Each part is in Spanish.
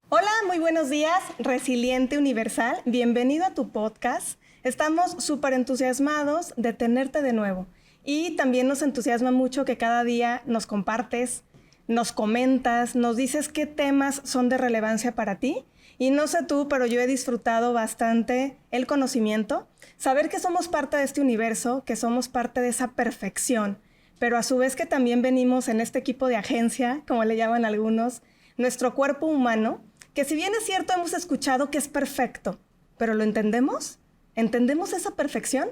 Hola, muy buenos días, Resiliente Universal. Bienvenido a tu podcast. Estamos súper entusiasmados de tenerte de nuevo. Y también nos entusiasma mucho que cada día nos compartes, nos comentas, nos dices qué temas son de relevancia para ti. Y no sé tú, pero yo he disfrutado bastante el conocimiento, saber que somos parte de este universo, que somos parte de esa perfección, pero a su vez que también venimos en este equipo de agencia, como le llaman algunos, nuestro cuerpo humano, que si bien es cierto hemos escuchado que es perfecto, pero ¿lo entendemos? ¿Entendemos esa perfección?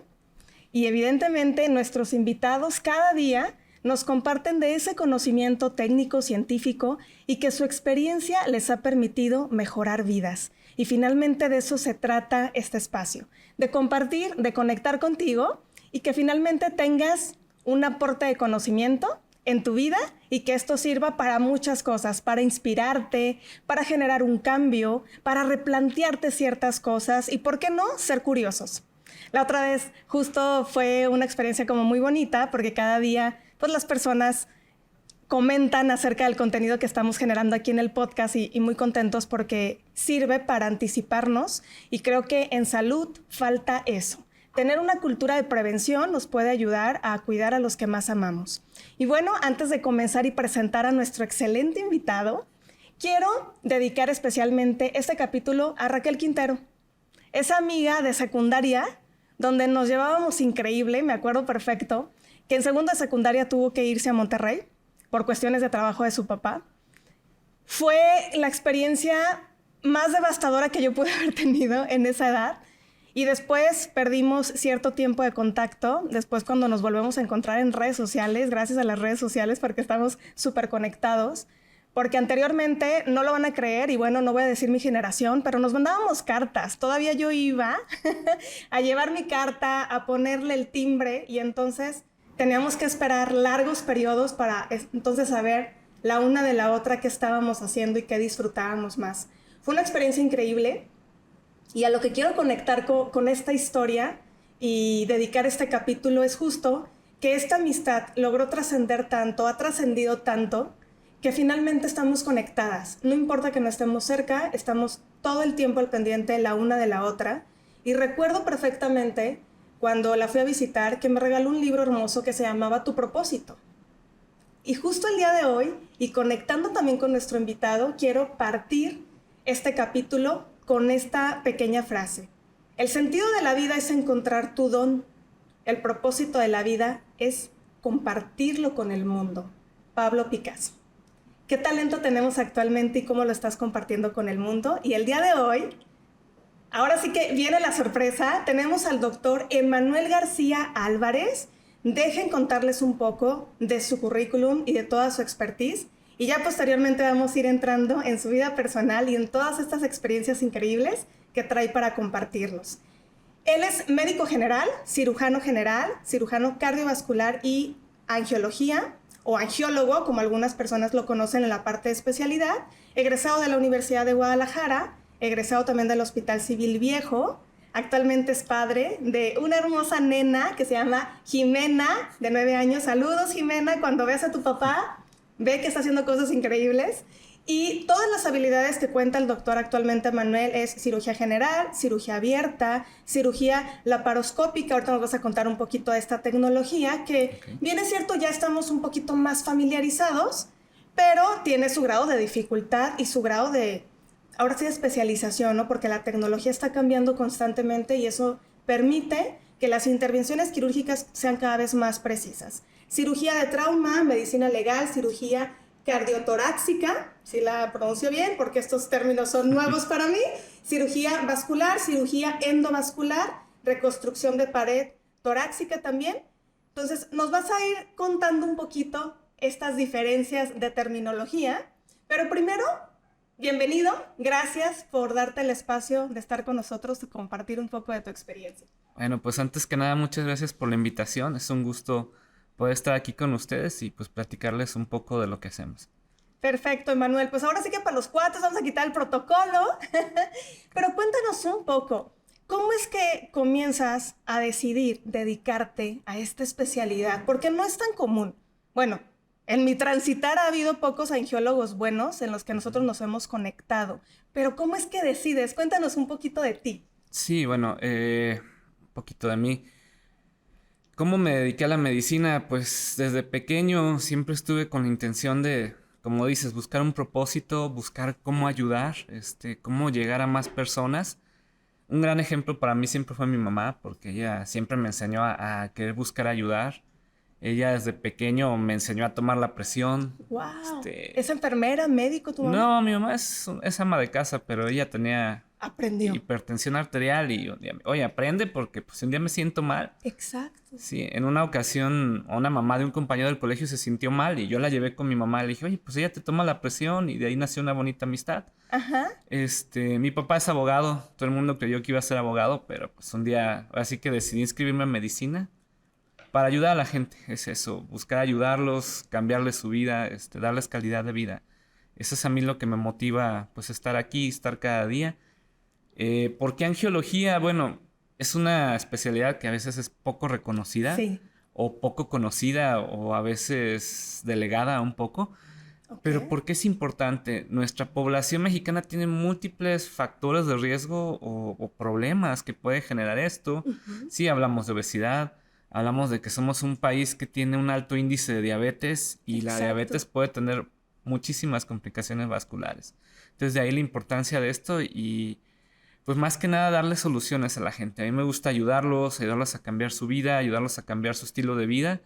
Y evidentemente nuestros invitados cada día nos comparten de ese conocimiento técnico, científico y que su experiencia les ha permitido mejorar vidas. Y finalmente de eso se trata este espacio, de compartir, de conectar contigo y que finalmente tengas un aporte de conocimiento en tu vida y que esto sirva para muchas cosas, para inspirarte, para generar un cambio, para replantearte ciertas cosas y, ¿por qué no?, ser curiosos. La otra vez justo fue una experiencia como muy bonita porque cada día pues las personas comentan acerca del contenido que estamos generando aquí en el podcast y muy contentos porque sirve para anticiparnos y creo que en salud falta eso. Tener una cultura de prevención nos puede ayudar a cuidar a los que más amamos. Y bueno, antes de comenzar y presentar a nuestro excelente invitado, quiero dedicar especialmente este capítulo a Raquel Quintero, esa amiga de secundaria donde nos llevábamos increíble, me acuerdo perfecto, que en segundo de secundaria tuvo que irse a Monterrey por cuestiones de trabajo de su papá. Fue la experiencia más devastadora que yo pude haber tenido en esa edad. Y después perdimos cierto tiempo de contacto, después cuando nos volvemos a encontrar en redes sociales, gracias a las redes sociales porque estamos súper conectados, porque anteriormente, no lo van a creer, y bueno, no voy a decir mi generación, pero nos mandábamos cartas. Todavía yo iba a llevar mi carta, a ponerle el timbre, y entonces teníamos que esperar largos periodos para entonces saber la una de la otra qué estábamos haciendo y qué disfrutábamos más. Fue una experiencia increíble. Y a lo que quiero conectar con esta historia y dedicar este capítulo es justo que esta amistad logró trascender tanto, ha trascendido tanto, que finalmente estamos conectadas. No importa que no estemos cerca, estamos todo el tiempo al pendiente la una de la otra. Y recuerdo perfectamente cuando la fui a visitar que me regaló un libro hermoso que se llamaba Tu propósito. Y justo el día de hoy, y conectando también con nuestro invitado, quiero partir este capítulo con esta pequeña frase. El sentido de la vida es encontrar tu don. El propósito de la vida es compartirlo con el mundo. Pablo Picasso. ¿Qué talento tenemos actualmente y cómo lo estás compartiendo con el mundo? Y el día de hoy, ahora sí que viene la sorpresa, tenemos al doctor Emanuel García Álvarez. Dejen contarles un poco de su currículum y de toda su expertise. Y ya posteriormente vamos a ir entrando en su vida personal y en todas estas experiencias increíbles que trae para compartirnos. Él es médico general, cirujano cardiovascular y angiología, o angiólogo, como algunas personas lo conocen en la parte de especialidad, egresado de la Universidad de Guadalajara, egresado también del Hospital Civil Viejo. Actualmente es padre de una hermosa nena que se llama Jimena, de 9 años. Saludos, Jimena, cuando veas a tu papá, ve que está haciendo cosas increíbles. Y todas las habilidades que cuenta el doctor actualmente Manuel es cirugía general, cirugía abierta, cirugía laparoscópica. Ahorita nos vas a contar un poquito de esta tecnología que, bien es cierto, ya estamos un poquito más familiarizados, pero tiene su grado de dificultad y su grado de, ahora sí, de especialización, ¿no? Porque la tecnología está cambiando constantemente y eso permite que las intervenciones quirúrgicas sean cada vez más precisas. Cirugía de trauma, medicina legal, cirugía cardiotorácica, si la pronuncio bien, porque estos términos son nuevos para mí, cirugía vascular, cirugía endovascular, reconstrucción de pared torácica también. Entonces, nos vas a ir contando un poquito estas diferencias de terminología, pero primero, bienvenido, gracias por darte el espacio de estar con nosotros y compartir un poco de tu experiencia. Bueno, pues antes que nada, muchas gracias por la invitación. Es un gusto poder estar aquí con ustedes y pues platicarles un poco de lo que hacemos. Perfecto, Emanuel. Pues ahora sí que para los cuates vamos a quitar el protocolo. Pero cuéntanos un poco, ¿cómo es que comienzas a decidir dedicarte a esta especialidad? Porque no es tan común. Bueno, En mi transitar ha habido pocos angiólogos buenos en los que nosotros nos hemos conectado. Pero ¿cómo es que decides? Cuéntanos un poquito de ti. Sí, bueno, un poquito de mí. ¿Cómo me dediqué a la medicina? Pues desde pequeño siempre estuve con la intención de, como dices, buscar un propósito, buscar cómo ayudar, cómo llegar a más personas. Un gran ejemplo para mí siempre fue mi mamá, porque ella siempre me enseñó a querer buscar ayudar. Ella desde pequeño me enseñó a tomar la presión. ¡Wow! ¿Es Este, enfermera, médico tu mamá? no, mi mamá es ama de casa, pero ella tenía Aprendió. hipertensión arterial y un día, oye, aprende porque pues un día me siento mal. Exacto. Sí, en una ocasión una mamá de un compañero del colegio se sintió mal y yo la llevé con mi mamá. Le dije, oye, pues ella te toma la presión y de ahí nació una bonita amistad. Ajá. Mi papá es abogado, todo el mundo creyó que iba a ser abogado, pero pues un día, así que decidí inscribirme en medicina para ayudar a la gente. Es eso, buscar ayudarlos, cambiarles su vida, darles calidad de vida. Eso es a mí lo que me motiva, pues, estar aquí, estar cada día. ¿Por qué angiología? Bueno, es una especialidad que a veces es poco reconocida Sí. o poco conocida o a veces delegada un poco. Ok. Pero ¿por qué es importante? Nuestra población mexicana tiene múltiples factores de riesgo o problemas que puede generar esto. Ujú. Sí, hablamos de obesidad, hablamos de que somos un país que tiene un alto índice de diabetes y la Exacto. diabetes puede tener muchísimas complicaciones vasculares. Entonces de ahí la importancia de esto y pues más que nada darle soluciones a la gente. A mí me gusta ayudarlos a cambiar su vida, ayudarlos a cambiar su estilo de vida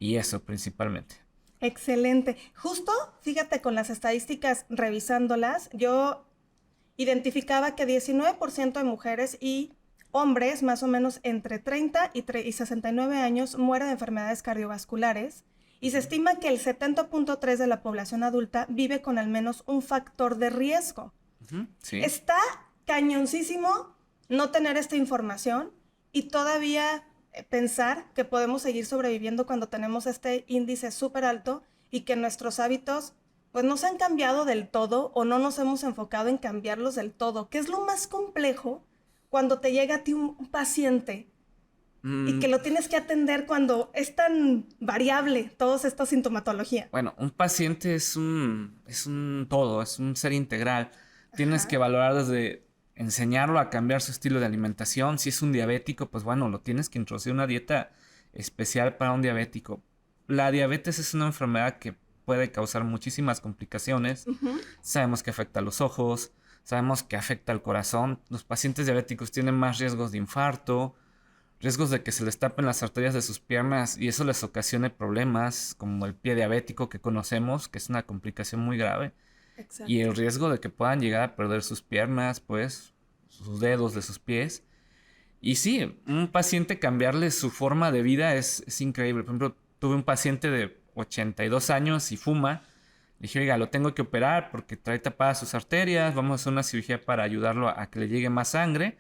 y eso principalmente. Excelente. Justo, fíjate, con las estadísticas revisándolas, yo identificaba que 19% de mujeres y hombres, más o menos entre 30 y 69 años, mueren de enfermedades cardiovasculares. Y se estima que el 70.3% de la población adulta vive con al menos un factor de riesgo. Sí. Está cañoncísimo no tener esta información y todavía pensar que podemos seguir sobreviviendo cuando tenemos este índice súper alto y que nuestros hábitos pues no se han cambiado del todo o no nos hemos enfocado en cambiarlos del todo, que es lo más complejo cuando te llega a ti un paciente y Mm, que lo tienes que atender cuando es tan variable toda esta sintomatología. bueno, un paciente es un todo, es un ser integral. Tienes Ajá. que valorar desde enseñarlo a cambiar su estilo de alimentación. Si es un diabético, pues bueno, lo tienes que introducir una dieta especial para un diabético. La diabetes es una enfermedad que puede causar muchísimas complicaciones. Uh-huh. Sabemos que afecta a los ojos, sabemos que afecta al corazón. Los pacientes diabéticos tienen más riesgos de infarto, riesgos de que se les tapen las arterias de sus piernas y eso les ocasione problemas como el pie diabético que conocemos, que es una complicación muy grave, y Exacto. el riesgo de que puedan llegar a perder sus piernas, pues, sus dedos de sus pies. Y sí, un paciente cambiarle su forma de vida es increíble. Por ejemplo, tuve un paciente de 82 años y fuma. Le dije, oiga, lo tengo que operar porque trae tapadas sus arterias, vamos a hacer una cirugía para ayudarlo a que le llegue más sangre.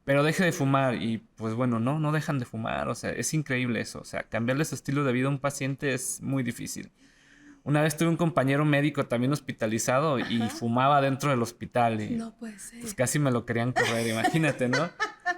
Pero deje de fumar y pues bueno, no dejan de fumar, o sea, es increíble eso, o sea, cambiarle su estilo de vida a un paciente es muy difícil. Una vez tuve un compañero médico también hospitalizado y Ajá. fumaba dentro del hospital y No puede ser. pues casi me lo querían correr, imagínate, ¿no?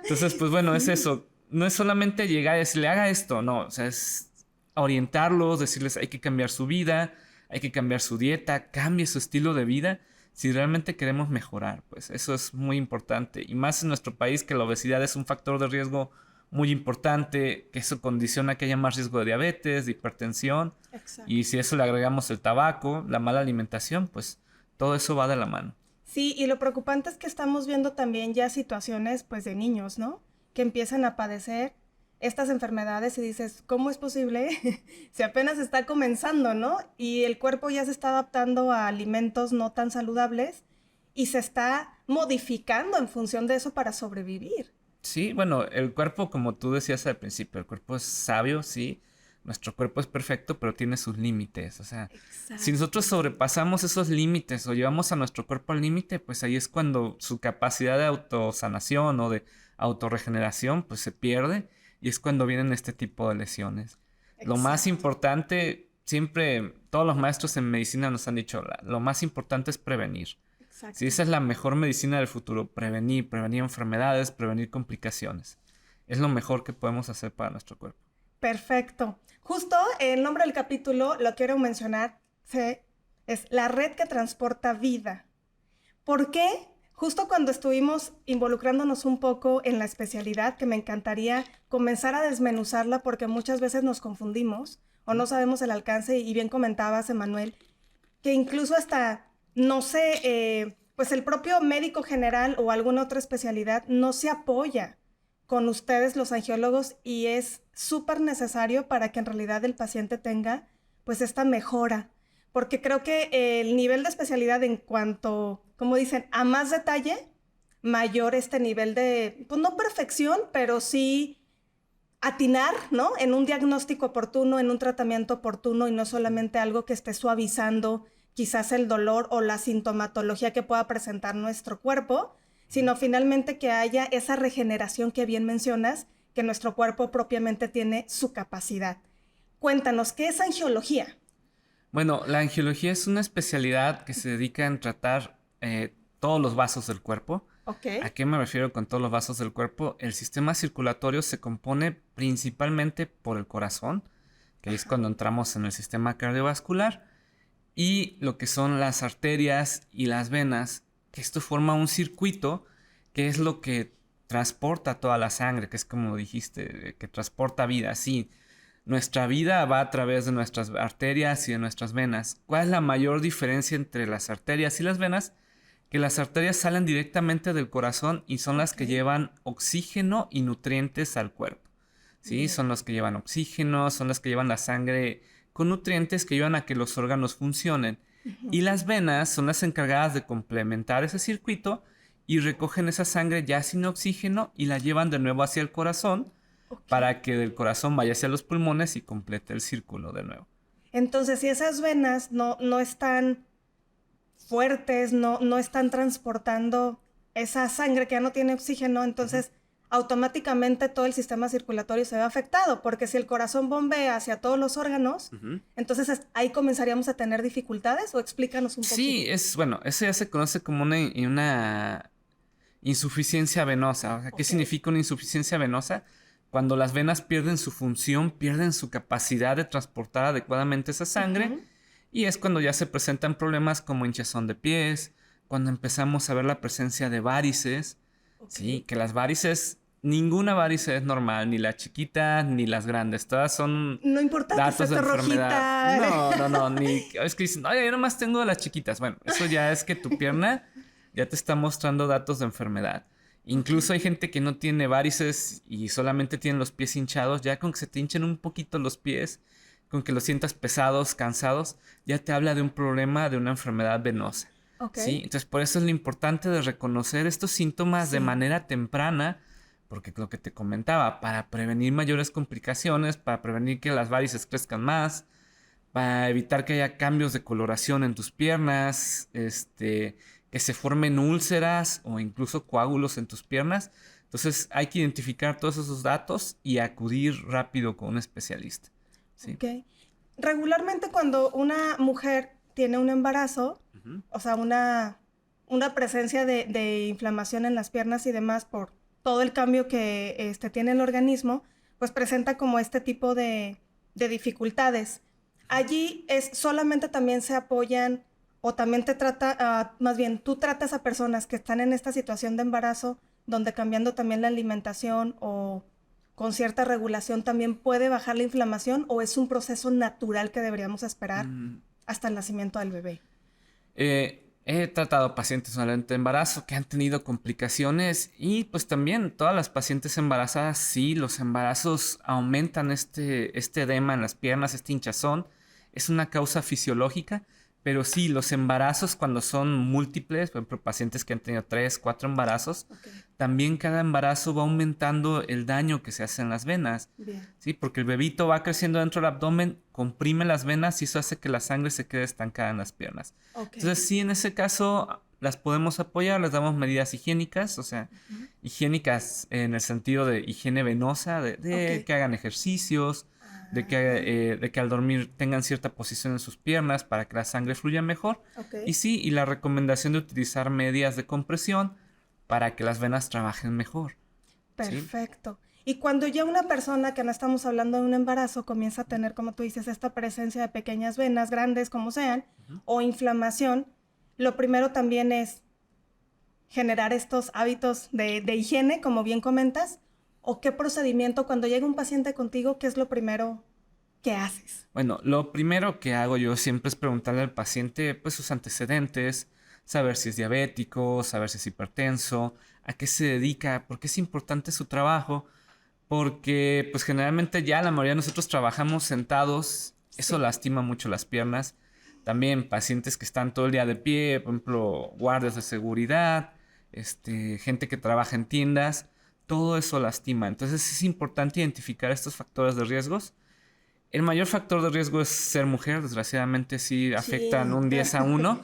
Entonces, pues bueno, es Sí. eso, no es solamente llegar y decirle haga esto, no, o sea, es orientarlos, decirles hay que cambiar su vida, hay que cambiar su dieta, cambie su estilo de vida si realmente queremos mejorar, pues eso es muy importante. Y más en nuestro país que la obesidad es un factor de riesgo muy importante, que eso condiciona que haya más riesgo de diabetes, de hipertensión. Exacto. Y si a eso le agregamos el tabaco, la mala alimentación, pues todo eso va de la mano. Sí, y lo preocupante es que estamos viendo también ya situaciones pues de niños, ¿no? Que empiezan a padecer estas enfermedades y dices, ¿cómo es posible? Si apenas está comenzando, ¿no? Y el cuerpo ya se está adaptando a alimentos no tan saludables y se está modificando en función de eso para sobrevivir. Sí, bueno, el cuerpo, como tú decías al principio, el cuerpo es sabio, sí. Nuestro cuerpo es perfecto, pero tiene sus límites. O sea, si Exacto. nosotros sobrepasamos esos límites o llevamos a nuestro cuerpo al límite, pues ahí es cuando su capacidad de autosanación o de autorregeneración, pues se pierde y es cuando vienen este tipo de lesiones. Lo más Exacto. importante, siempre, todos los maestros en medicina nos han dicho, lo más importante es prevenir. Si Exacto. esa es la mejor medicina del futuro, prevenir enfermedades, prevenir complicaciones. Es lo mejor que podemos hacer para nuestro cuerpo. Perfecto. Justo el nombre del capítulo, lo quiero mencionar, es La red que transporta vida. ¿Por qué? Justo cuando estuvimos involucrándonos un poco en la especialidad, que me encantaría comenzar a desmenuzarla porque muchas veces nos confundimos o no sabemos el alcance, y bien comentabas, Emanuel, que incluso hasta, no sé, pues el propio médico general o alguna otra especialidad no se apoya con ustedes los angiólogos, y es súper necesario para que en realidad el paciente tenga pues esta mejora, porque creo que el nivel de especialidad en cuanto, como dicen, a más detalle, mayor este nivel de, pues no perfección, pero sí atinar, ¿no? En un diagnóstico oportuno, en un tratamiento oportuno, y no solamente algo que esté suavizando quizás el dolor o la sintomatología que pueda presentar nuestro cuerpo, sino finalmente que haya esa regeneración que bien mencionas, que nuestro cuerpo propiamente tiene su capacidad. Cuéntanos, ¿qué es angiología? Bueno, la angiología es una especialidad que se dedica en tratar todos los vasos del cuerpo. Ok. ¿A qué me refiero con todos los vasos del cuerpo? El sistema circulatorio se compone principalmente por el corazón, que es cuando entramos en el sistema cardiovascular, y lo que son las arterias y las venas, que esto forma un circuito que es lo que transporta toda la sangre, que es como dijiste, que transporta vida. Sí, nuestra vida va a través de nuestras arterias y de nuestras venas. ¿Cuál es la mayor diferencia entre las arterias y las venas? Que las arterias salen directamente del corazón y son las que llevan oxígeno y nutrientes al cuerpo. ¿Sí? Bien. Son las que llevan oxígeno, son las que llevan la sangre con nutrientes que ayudan a que los órganos funcionen. Y las venas son las encargadas de complementar ese circuito y recogen esa sangre ya sin oxígeno y la llevan de nuevo hacia el corazón Ok. para que del corazón vaya hacia los pulmones y complete el círculo de nuevo. Entonces, si esas venas no están fuertes, no están transportando esa sangre que ya no tiene oxígeno, entonces automáticamente todo el sistema circulatorio se ve afectado, porque si el corazón bombea hacia todos los órganos, entonces ahí comenzaríamos a tener dificultades. O explícanos un poquito. Sí, bueno, eso ya se conoce como una insuficiencia venosa. O sea, ¿qué Ok. significa una insuficiencia venosa? Cuando las venas pierden su función, pierden su capacidad de transportar adecuadamente esa sangre, y es cuando ya se presentan problemas como hinchazón de pies, cuando empezamos a ver la presencia de varices. Ok. Sí, que las varices, ninguna varice es normal, ni las chiquitas ni las grandes, todas son No importa que datos de esté enfermedad. rojita. No, ni es que dicen, oye, yo nomás tengo las chiquitas. Bueno, eso ya es que tu pierna ya te está mostrando datos de enfermedad. Incluso hay gente que no tiene varices y solamente tiene los pies hinchados. Ya con que se te hinchen un poquito los pies, con que los sientas pesados, cansados, ya te habla de un problema, de una enfermedad venosa. Ok. ¿Sí? Entonces, por eso es lo importante de reconocer estos síntomas de Sí. manera temprana, porque lo que te comentaba, para prevenir mayores complicaciones, para prevenir que las varices crezcan más, para evitar que haya cambios de coloración en tus piernas, que se formen úlceras o incluso coágulos en tus piernas. Entonces hay que identificar todos esos datos y acudir rápido con un especialista. ¿Sí? Ok. Regularmente cuando una mujer tiene un embarazo, Ujú. o sea, una presencia de inflamación en las piernas y demás por todo el cambio que tiene el organismo, pues presenta como este tipo de dificultades. Allí es solamente también se apoyan, o también te trata, más bien tú tratas a personas que están en esta situación de embarazo, donde cambiando también la alimentación o con cierta regulación también puede bajar la inflamación, o es un proceso natural que deberíamos esperar Mm, hasta el nacimiento del bebé. He tratado pacientes durante embarazo que han tenido complicaciones, y pues también todas las pacientes embarazadas, sí, los embarazos aumentan este edema en las piernas, este hinchazón. Es una causa fisiológica, pero sí, los embarazos cuando son múltiples, por ejemplo, pacientes que han tenido 3, 4 embarazos, Ok, también cada embarazo va aumentando el daño que se hace en las venas. bien. Sí, porque el bebito va creciendo dentro del abdomen, comprime las venas y eso hace que la sangre se quede estancada en las piernas. Ok. Entonces, sí, en ese caso las podemos apoyar, les damos medidas higiénicas, o sea, Ujú. higiénicas en el sentido de higiene venosa, de Ok. que hagan ejercicios, de que al dormir tengan cierta posición en sus piernas para que la sangre fluya mejor. Ok. Y sí, y la recomendación de utilizar medias de compresión para que las venas trabajen mejor. ¿Sí? Perfecto. Y cuando ya una persona, que no estamos hablando de un embarazo, comienza a tener, como tú dices, esta presencia de pequeñas venas, grandes como sean, o inflamación, lo primero también es generar estos hábitos de higiene, como bien comentas, o qué procedimiento, cuando llega un paciente contigo, ¿qué es lo primero que haces? Bueno, lo primero que hago yo siempre es preguntarle al paciente pues sus antecedentes, saber si es diabético, saber si es hipertenso, a qué se dedica, por qué es importante su trabajo, porque pues generalmente ya la mayoría de nosotros trabajamos sentados, eso Sí. lastima mucho las piernas. También pacientes que están todo el día de pie, por ejemplo, guardias de seguridad, gente que trabaja en tiendas, todo eso lastima. Entonces es importante identificar estos factores de riesgos. El mayor factor de riesgo es ser mujer, desgraciadamente sí afectan Sí. un 10-1.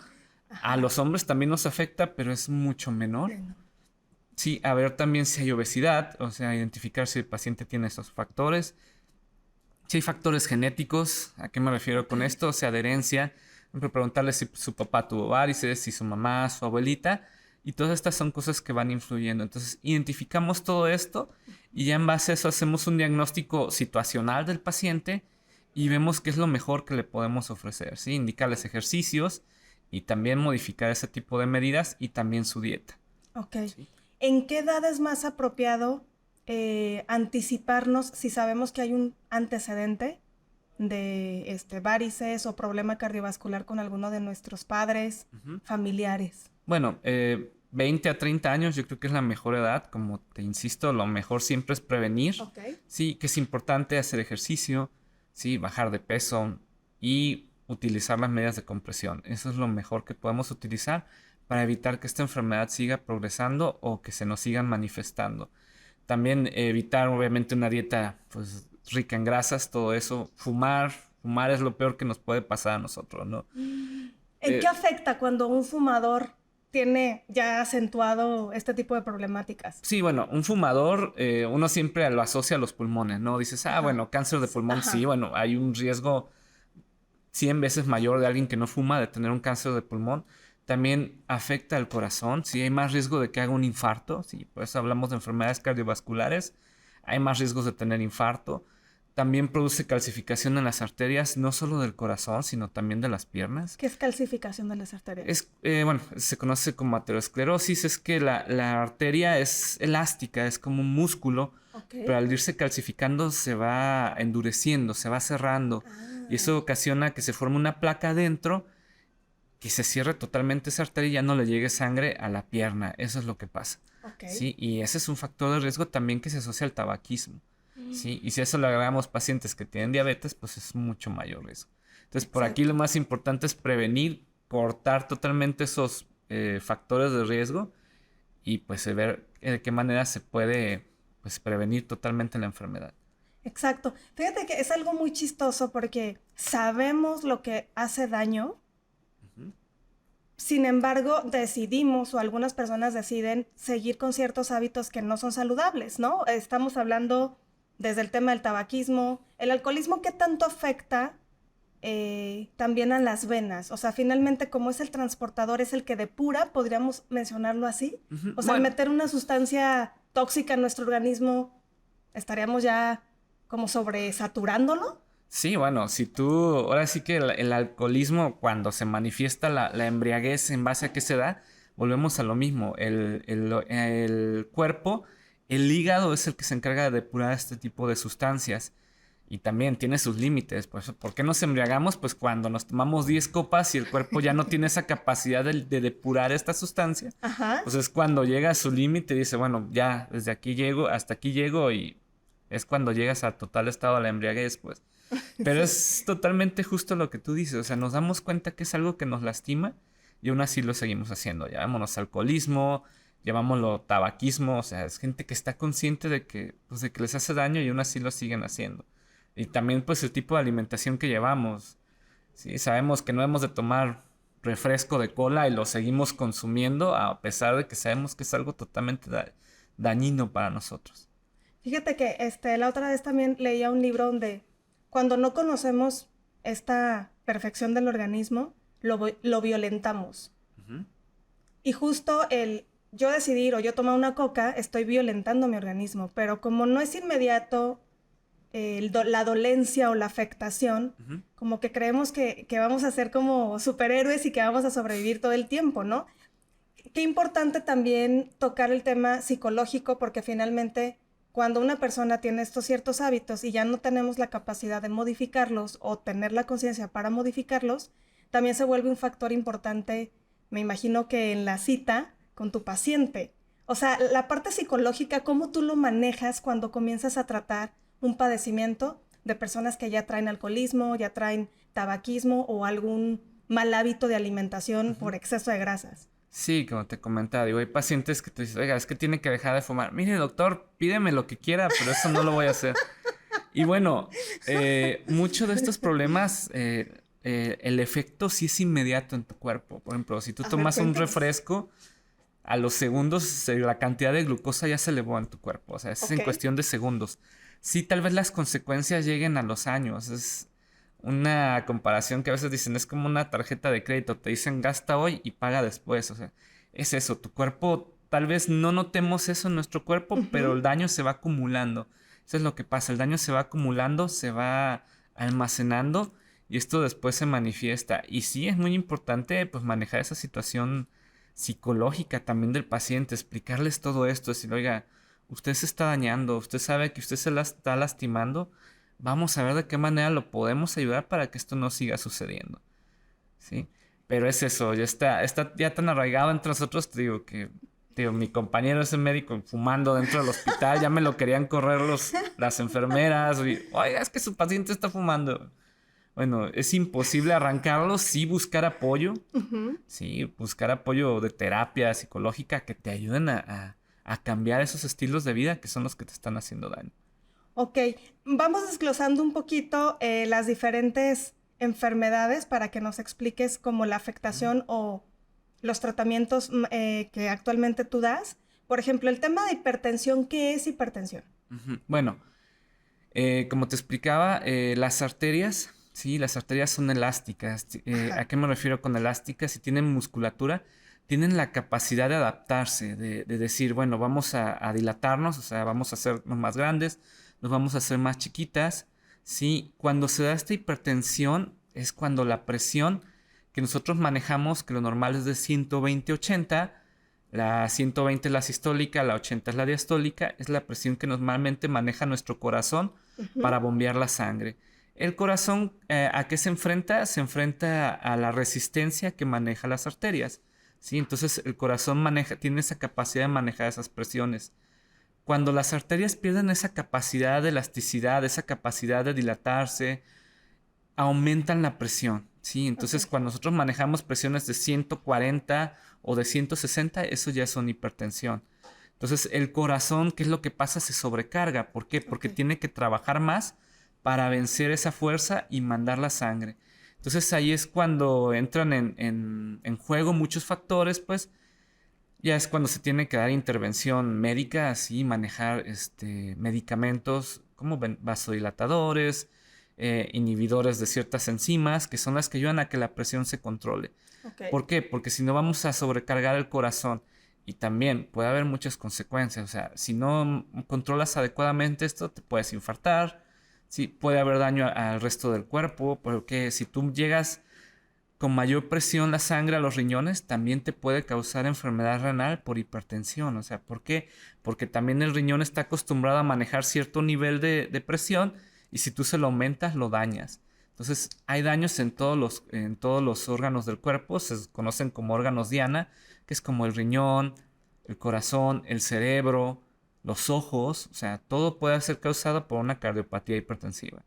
A Ajá. los hombres también nos afecta, pero es mucho menor. Bueno. Sí, a ver también si hay obesidad, o sea, identificar si el paciente tiene esos factores. Si hay factores genéticos, ¿a qué me refiero con esto? O sea, de herencia. Por ejemplo, preguntarle si su papá tuvo varices, si su mamá, su abuelita. Y todas estas son cosas que van influyendo. Entonces, identificamos todo esto y ya en base a eso hacemos un diagnóstico situacional del paciente y vemos qué es lo mejor que le podemos ofrecer, ¿sí? Indicarles ejercicios y también modificar ese tipo de medidas y también su dieta. Ok. ¿Sí? ¿En qué edad es más apropiado anticiparnos si sabemos que hay un antecedente de varices o problema cardiovascular con alguno de nuestros padres, Ujú. familiares? Bueno, 20 a 30 años yo creo que es la mejor edad. Como te insisto, lo mejor siempre es prevenir. Ok. Sí, que es importante hacer ejercicio, sí, bajar de peso y utilizar las medidas de compresión. Eso es lo mejor que podemos utilizar para evitar que esta enfermedad siga progresando o que se nos sigan manifestando. También evitar obviamente una dieta pues rica en grasas, todo eso. Fumar es lo peor que nos puede pasar a nosotros, ¿no? ¿En qué Eh, afecta cuando un fumador tiene ya acentuado este tipo de problemáticas? Sí, bueno, un fumador, uno siempre lo asocia a los pulmones, ¿no? Dices, Ajá. bueno, cáncer de pulmón, sí, Ajá. bueno, hay un riesgo 100 veces mayor de alguien que no fuma de tener un cáncer de pulmón. También afecta al corazón, sí, hay más riesgo de que haga un infarto, sí, por eso hablamos de enfermedades cardiovasculares, hay más riesgos de tener infarto. También produce calcificación en las arterias, no solo del corazón, sino también de las piernas. ¿Qué es calcificación de las arterias? Bueno, se conoce como aterosclerosis, es que la arteria es elástica, es como un músculo, Ok. pero al irse calcificando se va endureciendo, se va cerrando, y Ah, eso ocasiona que se forme una placa adentro, que se cierre totalmente esa arteria y ya no le llegue sangre a la pierna, eso es lo que pasa, ok. ¿sí? Y ese es un factor de riesgo también que se asocia al tabaquismo, ¿sí? Y si a eso le agregamos pacientes que tienen diabetes, pues es mucho mayor riesgo. Entonces, por aquí lo Exacto. más importante es prevenir, cortar totalmente esos factores de riesgo y pues ver de qué manera se puede pues prevenir totalmente la enfermedad. Exacto. Fíjate que es algo muy chistoso porque sabemos lo que hace daño, Ujú. sin embargo, decidimos o algunas personas deciden seguir con ciertos hábitos que no son saludables, ¿no? Estamos hablando desde el tema del tabaquismo, el alcoholismo, ¿qué tanto afecta también a las venas? O sea, finalmente como es el transportador, es el que depura, podríamos mencionarlo así. Ujú. O sea, al Bueno, meter una sustancia tóxica en nuestro organismo, estaríamos ya como sobresaturándolo. sí, bueno, si tú, ahora sí que el alcoholismo, cuando se manifiesta la embriaguez en base a qué se da, volvemos a lo mismo. El cuerpo, el hígado es el que se encarga de depurar este tipo de sustancias y también tiene sus límites. ¿Por qué nos embriagamos? Pues cuando nos tomamos 10 copas y el cuerpo ya no tiene esa capacidad de depurar esta sustancia, Ajá. pues es cuando llega a su límite y dice, bueno, ya desde aquí llego, hasta aquí llego y es cuando llegas al total estado de la embriaguez, pues. Pero Sí. es totalmente justo lo que tú dices, o sea, nos damos cuenta que es algo que nos lastima y aún así lo seguimos haciendo. Llamémonos alcoholismo, llamámoslo tabaquismo, o sea, es gente que está consciente de que, pues, de que les hace daño y aún así lo siguen haciendo. Y también, pues, el tipo de alimentación que llevamos. Sí, sabemos que no hemos de tomar refresco de cola y lo seguimos consumiendo a pesar de que sabemos que es algo totalmente dañino para nosotros. Fíjate que la otra vez también leía un libro donde cuando no conocemos esta perfección del organismo, lo violentamos. Ujú. Y justo yo decidir o yo tomar una coca, estoy violentando mi organismo, pero como no es inmediato la dolencia o la afectación, Ujú. como que creemos que vamos a ser como superhéroes y que vamos a sobrevivir todo el tiempo, ¿no? Qué importante también tocar el tema psicológico, porque finalmente cuando una persona tiene estos ciertos hábitos y ya no tenemos la capacidad de modificarlos o tener la conciencia para modificarlos, también se vuelve un factor importante, me imagino que en la cita con tu paciente. O sea, la parte psicológica, ¿cómo tú lo manejas cuando comienzas a tratar un padecimiento de personas que ya traen alcoholismo, ya traen tabaquismo o algún mal hábito de alimentación por exceso de grasas? Sí, como te comentaba, digo, hay pacientes que te dicen, oiga, es que tiene que dejar de fumar. Mire, doctor, pídeme lo que quiera, pero eso no lo voy a hacer. Y bueno, muchos de estos problemas, el efecto sí es inmediato en tu cuerpo. Por ejemplo, si tú A ver, tomas un cuéntanos. refresco, a los segundos la cantidad de glucosa ya se elevó en tu cuerpo. O sea, es en Ok. cuestión de segundos. Sí, tal vez las consecuencias lleguen a los años. Es una comparación que a veces dicen, es como una tarjeta de crédito. Te dicen gasta hoy y paga después. O sea, es eso. Tu cuerpo, tal vez no notemos eso en nuestro cuerpo, pero Ujú. el daño se va acumulando. Eso es lo que pasa. El daño se va acumulando, se va almacenando y esto después se manifiesta. Y sí, es muy importante pues manejar esa situación psicológica también del paciente, explicarles todo esto, decir, oiga, usted se está dañando, usted sabe que usted se la está lastimando, vamos a ver de qué manera lo podemos ayudar para que esto no siga sucediendo, ¿sí? Pero es eso, está ya tan arraigado entre nosotros, te digo que, te digo, mi compañero ese médico fumando dentro del hospital, ya me lo querían correr las enfermeras, y, oiga, es que su paciente está fumando. Bueno, es imposible arrancarlo, sí buscar apoyo, Ujú. sí, buscar apoyo de terapia psicológica que te ayuden a cambiar esos estilos de vida que son los que te están haciendo daño. Ok, vamos desglosando un poquito las diferentes enfermedades para que nos expliques como la afectación o los tratamientos que actualmente tú das. Por ejemplo, el tema de hipertensión, ¿qué es hipertensión? Ujú. Bueno, como te explicaba, las arterias, sí, las arterias son elásticas. ¿A Ajá, qué me refiero con elásticas? Si tienen musculatura, tienen la capacidad de adaptarse, de decir, bueno, vamos a dilatarnos, o sea, vamos a hacernos más grandes, nos vamos a hacer más chiquitas. Sí, cuando se da esta hipertensión es cuando la presión que nosotros manejamos, que lo normal es de 120/80, la 120 es la sistólica, la 80 es la diastólica, es la presión que normalmente maneja nuestro corazón ujú, para bombear la sangre. El corazón, ¿a qué se enfrenta? Se enfrenta a la resistencia que maneja las arterias. ¿Sí? Entonces el corazón tiene esa capacidad de manejar esas presiones. Cuando las arterias pierden esa capacidad de elasticidad, esa capacidad de dilatarse, aumentan la presión, ¿sí? ok, Entonces, cuando nosotros manejamos presiones de 140 o de 160, eso ya es una hipertensión. Entonces, el corazón, ¿qué es lo que pasa? Se sobrecarga. ¿Por qué? ok, Porque tiene que trabajar más para vencer esa fuerza y mandar la sangre. Entonces, ahí es cuando entran en juego muchos factores, pues, ya es cuando se tiene que dar intervención médica, así manejar medicamentos como vasodilatadores, inhibidores de ciertas enzimas, que son las que ayudan a que la presión se controle. ok, ¿Por qué? Porque si no vamos a sobrecargar el corazón y también puede haber muchas consecuencias. O sea, si no controlas adecuadamente esto, te puedes infartar, sí, puede haber daño al resto del cuerpo, porque si tú llegas con mayor presión la sangre a los riñones, también te puede causar enfermedad renal por hipertensión. O sea, ¿por qué? Porque también el riñón está acostumbrado a manejar cierto nivel de presión y si tú se lo aumentas, lo dañas. Entonces, hay daños en todos los órganos del cuerpo, se conocen como órganos diana, que es como el riñón, el corazón, el cerebro, los ojos, o sea, todo puede ser causado por una cardiopatía hipertensiva.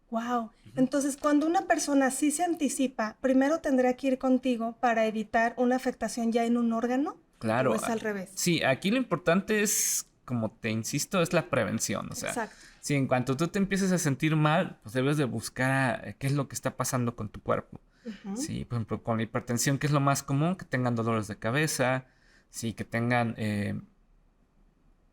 wow. Entonces, cuando una persona sí se anticipa, primero tendría que ir contigo para evitar una afectación ya en un órgano, ¿o Claro, es al revés? sí, aquí lo importante es, como te insisto, es la prevención. O sea, Exacto. si en cuanto tú te empieces a sentir mal, pues debes de buscar qué es lo que está pasando con tu cuerpo. Ujú. Sí, por ejemplo, con la hipertensión, que es lo más común, que tengan dolores de cabeza, sí, que tengan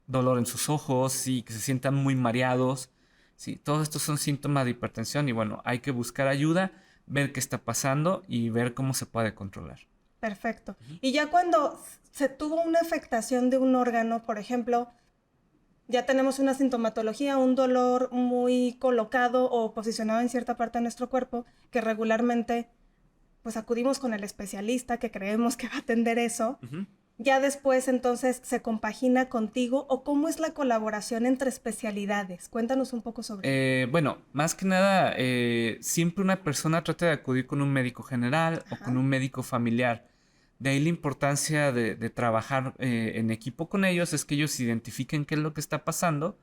dolor en sus ojos, sí, que se sientan muy mareados. Sí, todos estos son síntomas de hipertensión y bueno, hay que buscar ayuda, ver qué está pasando y ver cómo se puede controlar. Perfecto. Y ya cuando se tuvo una afectación de un órgano, por ejemplo, ya tenemos una sintomatología, un dolor muy colocado o posicionado en cierta parte de nuestro cuerpo, que regularmente pues acudimos con el especialista que creemos que va a atender eso. Ujú. Ya después entonces se compagina contigo, o cómo es la colaboración entre especialidades. Cuéntanos un poco sobre ello. Bueno, más que nada, siempre una persona trata de acudir con un médico general o con Ajá. un médico familiar. De ahí la importancia de trabajar en equipo con ellos, es que ellos identifiquen qué es lo que está pasando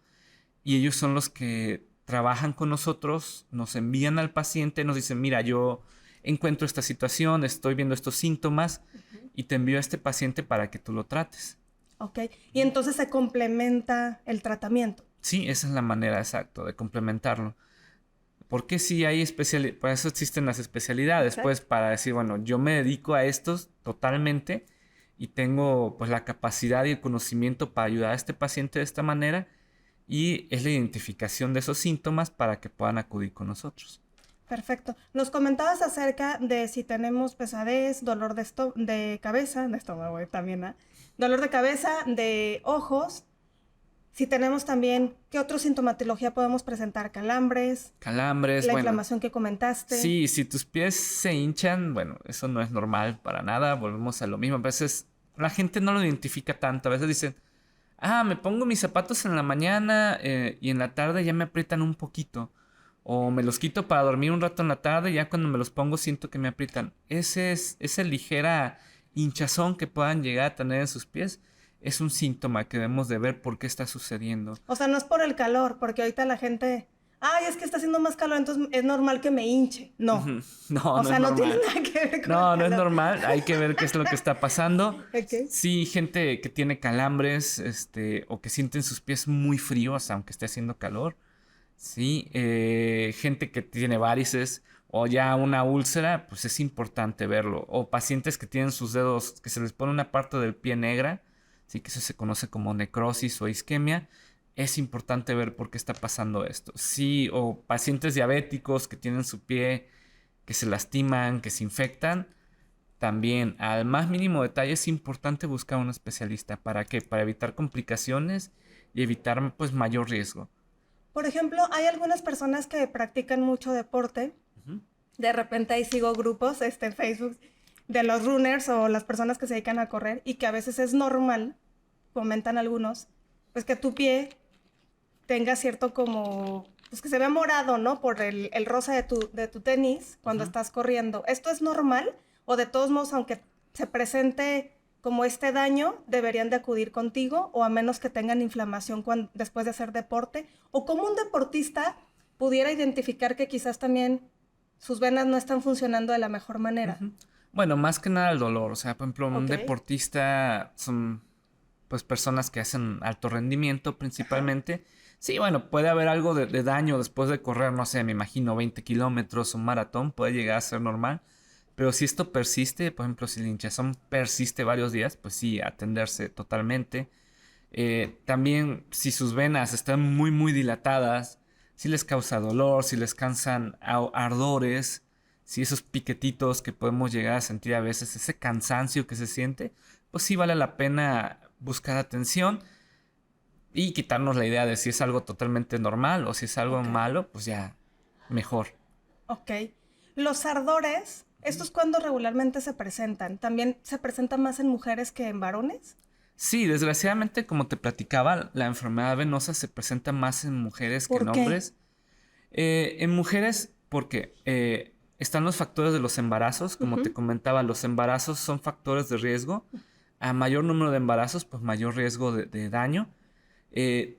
y ellos son los que trabajan con nosotros, nos envían al paciente, nos dicen, mira, yo encuentro esta situación, estoy viendo estos síntomas Ujú. y te envío a este paciente para que tú lo trates. Ok. Y entonces se complementa el tratamiento. Sí, esa es la manera exacta de complementarlo. Porque sí hay especialidades, para eso existen las especialidades, pues Exacto. para decir, bueno, yo me dedico a estos totalmente y tengo pues la capacidad y el conocimiento para ayudar a este paciente de esta manera y es la identificación de esos síntomas para que puedan acudir con nosotros. Perfecto. Nos comentabas acerca de si tenemos pesadez, dolor de cabeza, de estómago también, ¿ah? Dolor de cabeza, de ojos. Si tenemos también, ¿qué otra sintomatología podemos presentar? Calambres, Calambres, la bueno, inflamación que comentaste. sí, si tus pies se hinchan, bueno, eso no es normal para nada, volvemos a lo mismo. A veces la gente no lo identifica tanto, a veces dicen, ah, me pongo mis zapatos en la mañana y en la tarde ya me aprietan un poquito. O me los quito para dormir un rato en la tarde y ya cuando me los pongo siento que me aprietan. Esa ligera hinchazón que puedan llegar a tener en sus pies es un síntoma que debemos de ver por qué está sucediendo. O sea, no es por el calor, porque ahorita la gente, ay, es que está haciendo más calor, entonces es normal que me hinche. No. Ujú. No, O no es sea, no tiene normal. nada que ver con el No, no es calor. normal. Hay que ver qué es lo que está pasando. Ok. Sí, gente que tiene calambres, o que sienten sus pies muy fríos, aunque esté haciendo calor. Sí, gente que tiene varices o ya una úlcera, pues es importante verlo. O pacientes que tienen sus dedos, que se les pone una parte del pie negra, sí, que eso se conoce como necrosis o isquemia. Es importante ver por qué está pasando esto. Sí, o pacientes diabéticos que tienen su pie, que se lastiman, que se infectan. También, al más mínimo detalle, es importante buscar a un especialista. ¿Para qué? Para evitar complicaciones y evitar, pues, mayor riesgo. Por ejemplo, hay algunas personas que practican mucho deporte. Ujú. De repente ahí sigo grupos en Facebook de los runners o las personas que se dedican a correr, y que a veces es normal, comentan algunos, pues que tu pie tenga cierto como, pues que se vea morado, ¿no? Por el rosa de tu tenis cuando Ujú. estás corriendo. ¿Esto es normal? O de todos modos, aunque se presente como este daño, deberían de acudir contigo, o a menos que tengan inflamación después de hacer deporte? ¿O cómo un deportista pudiera identificar que quizás también sus venas no están funcionando de la mejor manera? Ujú. Bueno, más que nada el dolor. O sea, por ejemplo, un Ok. deportista son pues personas que hacen alto rendimiento Ajá. principalmente. Sí, bueno, puede haber algo de daño después de correr, no sé, me imagino 20 kilómetros, un maratón, puede llegar a ser normal. Pero si esto persiste, por ejemplo, si la hinchazón persiste varios días, pues sí, atenderse totalmente. También si sus venas están muy, muy dilatadas, si les causa dolor, si les cansan ardores, si esos piquetitos que podemos llegar a sentir a veces, ese cansancio que se siente, pues sí vale la pena buscar atención y quitarnos la idea de si es algo totalmente normal o si es algo Ok. malo, pues ya mejor. Ok. Los ardores, ¿estos cuándo regularmente se presentan? ¿También se presentan más en mujeres que en varones? Sí, desgraciadamente, como te platicaba, la enfermedad venosa se presenta más en mujeres que en ¿Por qué? hombres. En mujeres, porque están los factores de los embarazos. Como te Ujú. comentaba, los embarazos son factores de riesgo. A mayor número de embarazos, pues mayor riesgo de daño.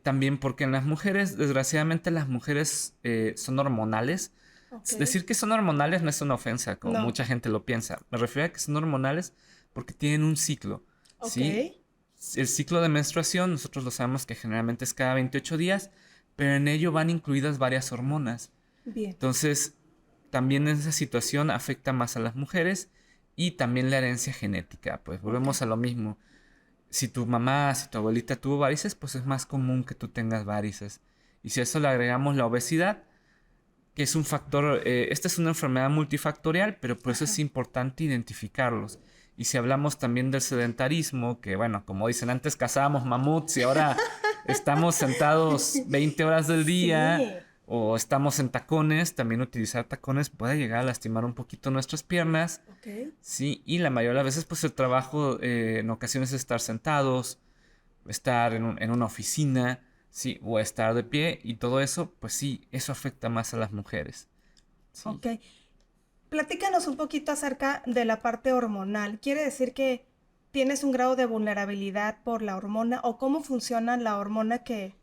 También porque en las mujeres, desgraciadamente, las mujeres son hormonales. Ok. Decir que son hormonales no es una ofensa, como No. mucha gente lo piensa. Me refiero a que son hormonales porque tienen un ciclo, Ok. ¿sí? El ciclo de menstruación, nosotros lo sabemos que generalmente es cada 28 días, pero en ello van incluidas varias hormonas. Bien. Entonces, también esa situación afecta más a las mujeres y también la herencia genética. Pues Ok. volvemos a lo mismo. Si tu mamá, si tu abuelita tuvo varices, pues es más común que tú tengas varices. Y si a eso le agregamos la obesidad, que es un factor, esta es una enfermedad multifactorial, pero por eso es Ajá. importante identificarlos Y si hablamos también del sedentarismo, que bueno, como dicen, antes cazábamos mamuts y ahora estamos sentados 20 horas del día Sí. o estamos en tacones, también utilizar tacones puede llegar a lastimar un poquito nuestras piernas. Ok. Sí, y la mayoría de las veces, pues el trabajo en ocasiones es estar sentados, estar en una oficina, sí, o estar de pie, y todo eso, pues sí, eso afecta más a las mujeres. Sí. Ok. Platícanos un poquito acerca de la parte hormonal. ¿Quiere decir que tienes un grado de vulnerabilidad por la hormona o cómo funciona la hormona que,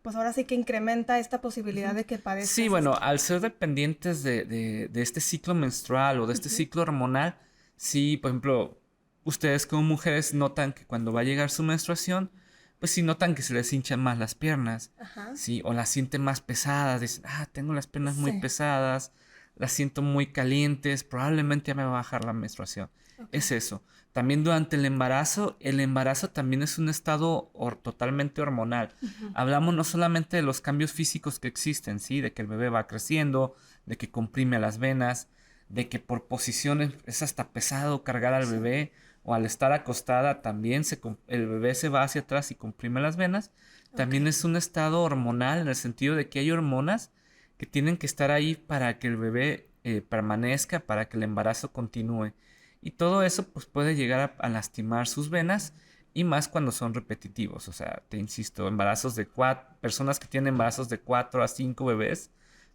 pues ahora sí que incrementa esta posibilidad de que Sí, padezcas bueno, esto? al ser dependientes de este ciclo menstrual o de este Ujú. ciclo hormonal, sí, por ejemplo, ustedes como mujeres notan que cuando va a llegar su menstruación, pues sí notan que se les hinchan más las piernas, Ajá. sí, o las sienten más pesadas, dicen, tengo las piernas muy Sí. pesadas, las siento muy calientes, probablemente ya me va a bajar la menstruación. Ok. Es eso. También durante el embarazo también es un estado totalmente hormonal. Ujú. Hablamos no solamente de los cambios físicos que existen, ¿sí? De que el bebé va creciendo, de que comprime las venas, de que por posiciones es hasta pesado cargar al Sí. bebé, o al estar acostada también el bebé se va hacia atrás y comprime las venas. Ok. También es un estado hormonal en el sentido de que hay hormonas que tienen que estar ahí para que el bebé permanezca, para que el embarazo continúe. Y todo eso pues puede llegar a lastimar sus venas y más cuando son repetitivos. O sea, te insisto, personas que tienen embarazos de 4 a 5 bebés,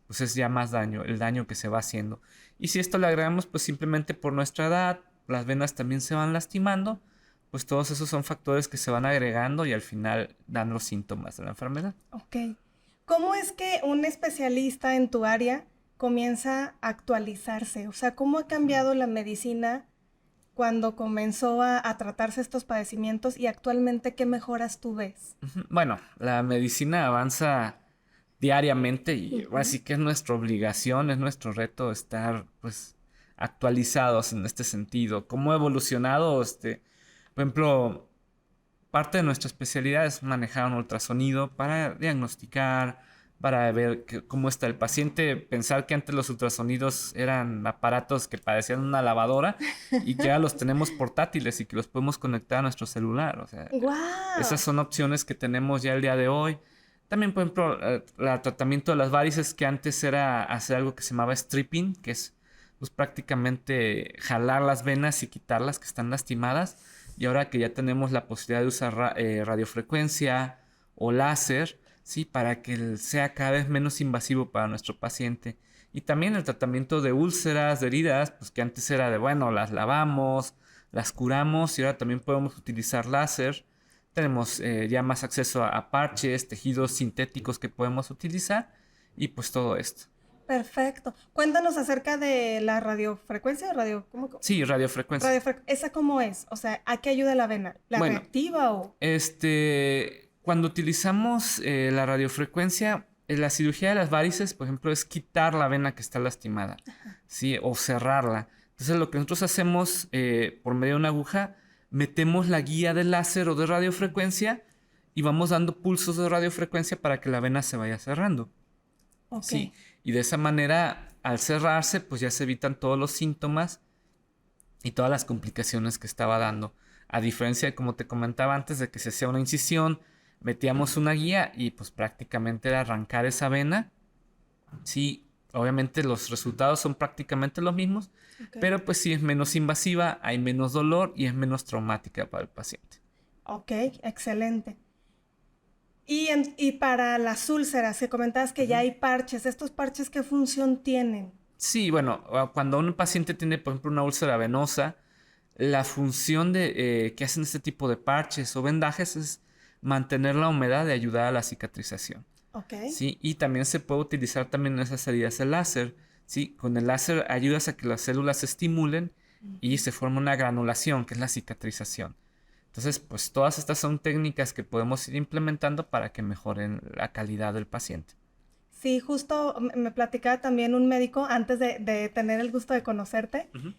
pues es ya más daño, el daño que se va haciendo. Y si esto le agregamos pues simplemente por nuestra edad, las venas también se van lastimando, pues todos esos son factores que se van agregando y al final dan los síntomas de la enfermedad. Ok. ¿Cómo es que un especialista en tu área comienza a actualizarse? O sea, ¿cómo ha cambiado la medicina cuando comenzó a tratarse estos padecimientos y actualmente qué mejoras tú ves? Ujú. Bueno, la medicina avanza diariamente y Ujú. así que es nuestra obligación, es nuestro reto estar pues actualizados en este sentido. ¿Cómo ha evolucionado? Por ejemplo, parte de nuestra especialidad es manejar un ultrasonido para diagnosticar, para ver cómo está el paciente. Pensar que antes los ultrasonidos eran aparatos que parecían una lavadora y que ahora los tenemos portátiles y que los podemos conectar a nuestro celular. O sea, ¡Guau! esas son opciones que tenemos ya el día de hoy. También, por ejemplo, el tratamiento de las varices, que antes era hacer algo que se llamaba stripping, que es pues prácticamente jalar las venas y quitarlas que están lastimadas. Y ahora que ya tenemos la posibilidad de usar radiofrecuencia o láser, sí, para que sea cada vez menos invasivo para nuestro paciente. Y también el tratamiento de úlceras, de heridas, pues que antes era de, bueno, las lavamos, las curamos y ahora también podemos utilizar láser. Tenemos ya más acceso a parches, tejidos sintéticos que podemos utilizar y pues todo esto. Perfecto. Cuéntanos acerca de la radiofrecuencia o radio, ¿cómo? Sí, radiofrecuencia. ¿Esa cómo es? O sea, ¿a qué ayuda la vena? ¿La Bueno, reactiva o...? cuando utilizamos la radiofrecuencia, la cirugía de las varices, por ejemplo, es quitar la vena que está lastimada, ¿sí? O cerrarla. Entonces, lo que nosotros hacemos por medio de una aguja, metemos la guía de láser o de radiofrecuencia y vamos dando pulsos de radiofrecuencia para que la vena se vaya cerrando, Ok. ¿sí? Y de esa manera, al cerrarse, pues ya se evitan todos los síntomas y todas las complicaciones que estaba dando. A diferencia de como te comentaba antes de que se hacía una incisión, metíamos una guía y pues prácticamente era arrancar esa vena. Sí, obviamente los resultados son prácticamente los mismos, Ok. pero pues sí es menos invasiva, hay menos dolor y es menos traumática para el paciente. Ok, excelente. Y para las úlceras, que comentabas que ya Ujú. hay parches, ¿estos parches qué función tienen? Sí, bueno, cuando un paciente tiene, por ejemplo, una úlcera venosa, la función que hacen este tipo de parches o vendajes es mantener la humedad y ayudar a la cicatrización. Ok. Sí, y también se puede utilizar también en esas heridas el láser. Sí, con el láser ayudas a que las células se estimulen y se forma una granulación, que es la cicatrización. Entonces, pues todas estas son técnicas que podemos ir implementando para que mejoren la calidad del paciente. Sí, justo me platicaba también un médico antes de tener el gusto de conocerte. Ujú.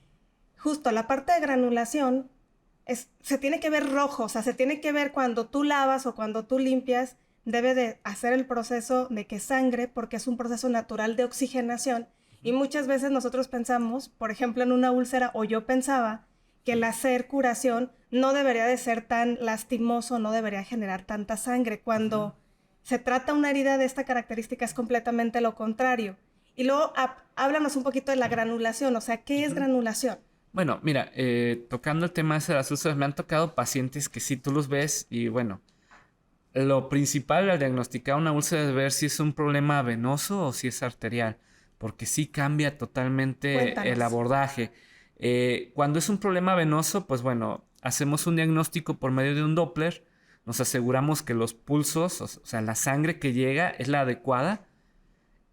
Justo la parte de granulación se tiene que ver rojo, o sea, se tiene que ver cuando tú lavas o cuando tú limpias, debe de hacer el proceso de que sangre, porque es un proceso natural de oxigenación. Y muchas veces nosotros pensamos, por ejemplo, en una úlcera, o yo pensaba, que el láser curación no debería de ser tan lastimoso, no debería generar tanta sangre. Cuando se trata una herida de esta característica es completamente lo contrario. Y luego háblanos un poquito de la granulación, o sea, ¿qué es granulación? Bueno, mira, tocando el tema de las úlceras, me han tocado pacientes que sí tú los ves y bueno, lo principal al diagnosticar una úlcera es ver si es un problema venoso o si es arterial, porque sí cambia totalmente Cuéntanos. el abordaje. Cuando es un problema venoso, pues bueno, hacemos un diagnóstico por medio de un Doppler, nos aseguramos que los pulsos, o sea, la sangre que llega es la adecuada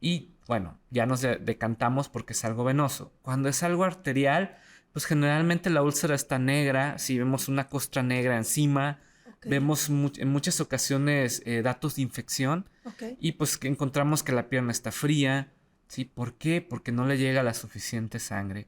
y bueno, ya nos decantamos porque es algo venoso. Cuando es algo arterial, pues generalmente la úlcera está negra, si vemos una costra negra encima, vemos en muchas ocasiones datos de infección y pues que encontramos que la pierna está fría, ¿sí? ¿Por qué? Porque no le llega la suficiente sangre.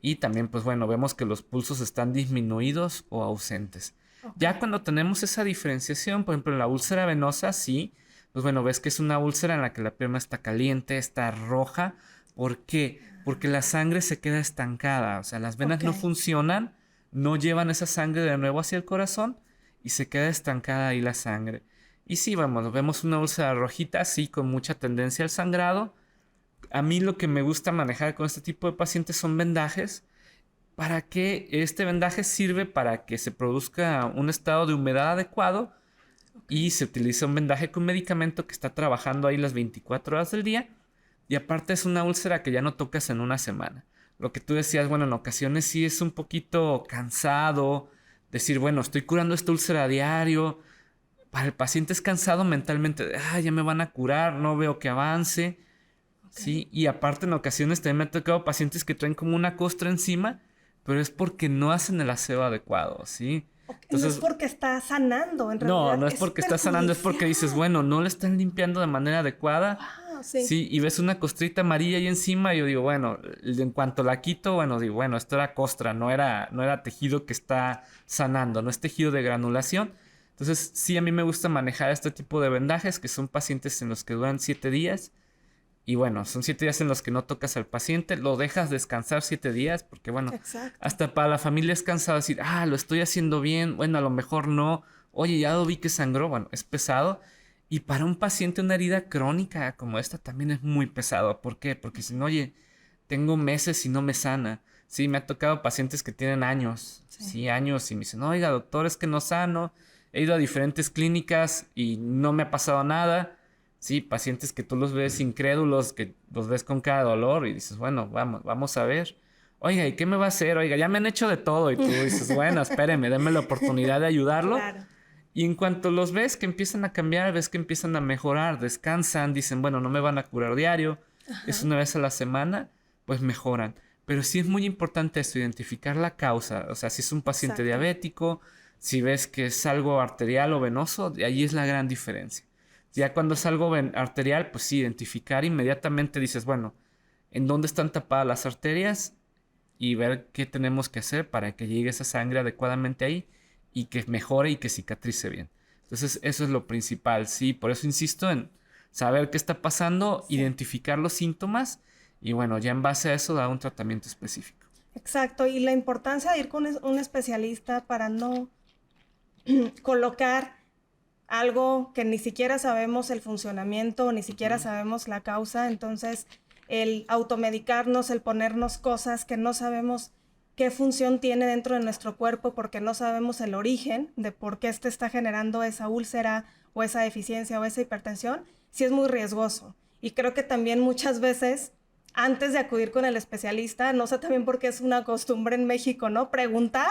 Y también, pues bueno, vemos que los pulsos están disminuidos o ausentes. Ya cuando tenemos esa diferenciación, por ejemplo, en la úlcera venosa, sí, pues bueno, ves que es una úlcera en la que la pierna está caliente, está roja. ¿Por qué? Porque la sangre se queda estancada, o sea, las venas no funcionan, no llevan esa sangre de nuevo hacia el corazón y se queda estancada ahí la sangre. Y sí, vamos, vemos una úlcera rojita, sí, con mucha tendencia al sangrado. A mí lo que me gusta manejar con este tipo de pacientes son vendajes. ¿Para qué? Este vendaje sirve para que se produzca un estado de humedad adecuado y se utiliza un vendaje con medicamento que está trabajando ahí las 24 horas del día. Y aparte es una úlcera que ya no tocas en una semana. Lo que tú decías, bueno, en ocasiones sí es un poquito cansado decir, bueno, estoy curando esta úlcera a diario. Para el paciente es cansado mentalmente, ya me van a curar, no veo que avance. Sí, y aparte en ocasiones también me ha tocado pacientes que traen como una costra encima, pero es porque no hacen el aseo adecuado, ¿sí? Entonces, no es porque está sanando, en realidad. No es porque está sanando, es porque dices, bueno, no le están limpiando de manera adecuada. Wow, sí. Sí, y ves una costrita amarilla ahí encima, y yo digo, bueno, en cuanto la quito, bueno, digo, bueno, esto era costra, no era tejido que está sanando, no es tejido de granulación. Entonces, sí, a mí me gusta manejar este tipo de vendajes, que son pacientes en los que duran 7 días. Y bueno, son 7 días en los que no tocas al paciente, lo dejas descansar 7 días, porque bueno, hasta para la familia es cansado decir, lo estoy haciendo bien, bueno, a lo mejor no, oye, ya lo vi que sangró, bueno, es pesado. Y para un paciente una herida crónica como esta también es muy pesado. ¿Por qué? Porque dicen, oye, tengo meses y no me sana. Sí, me ha tocado pacientes que tienen años, sí, años, y me dicen, oiga, doctor, es que no sano, he ido a diferentes clínicas y no me ha pasado nada. Sí, pacientes que tú los ves incrédulos, que los ves con cada dolor y dices, bueno, vamos a ver. Oiga, ¿y qué me va a hacer? Oiga, ya me han hecho de todo. Y tú dices, bueno, espéreme, denme la oportunidad de ayudarlo. Claro. Y en cuanto los ves que empiezan a cambiar, ves que empiezan a mejorar, descansan, dicen, bueno, no me van a curar diario, es una vez a la semana, pues mejoran. Pero sí es muy importante esto, identificar la causa. O sea, si es un paciente diabético, si ves que es algo arterial o venoso, ahí es la gran diferencia. Ya cuando es algo arterial, pues sí, identificar inmediatamente dices, bueno, ¿en dónde están tapadas las arterias? Y ver qué tenemos que hacer para que llegue esa sangre adecuadamente ahí y que mejore y que cicatrice bien. Entonces, eso es lo principal, sí. Por eso insisto en saber qué está pasando, identificar los síntomas y bueno, ya en base a eso dar un tratamiento específico. Exacto, y la importancia de ir con un especialista para no colocar algo que ni siquiera sabemos el funcionamiento, ni siquiera sabemos la causa. Entonces, el automedicarnos, el ponernos cosas que no sabemos qué función tiene dentro de nuestro cuerpo porque no sabemos el origen de por qué está generando esa úlcera o esa deficiencia o esa hipertensión, sí es muy riesgoso. Y creo que también muchas veces, antes de acudir con el especialista, no sé también por qué es una costumbre en México, ¿no? Preguntar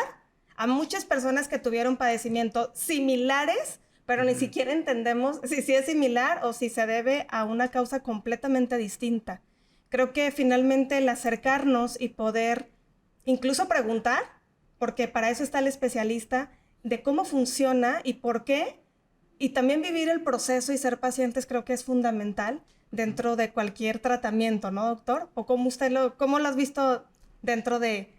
a muchas personas que tuvieron padecimientos similares, pero ni siquiera entendemos si es similar o si se debe a una causa completamente distinta. Creo que finalmente el acercarnos y poder incluso preguntar, porque para eso está el especialista, de cómo funciona y por qué, y también vivir el proceso y ser pacientes creo que es fundamental dentro de cualquier tratamiento, ¿no, doctor? ¿O cómo lo has visto dentro de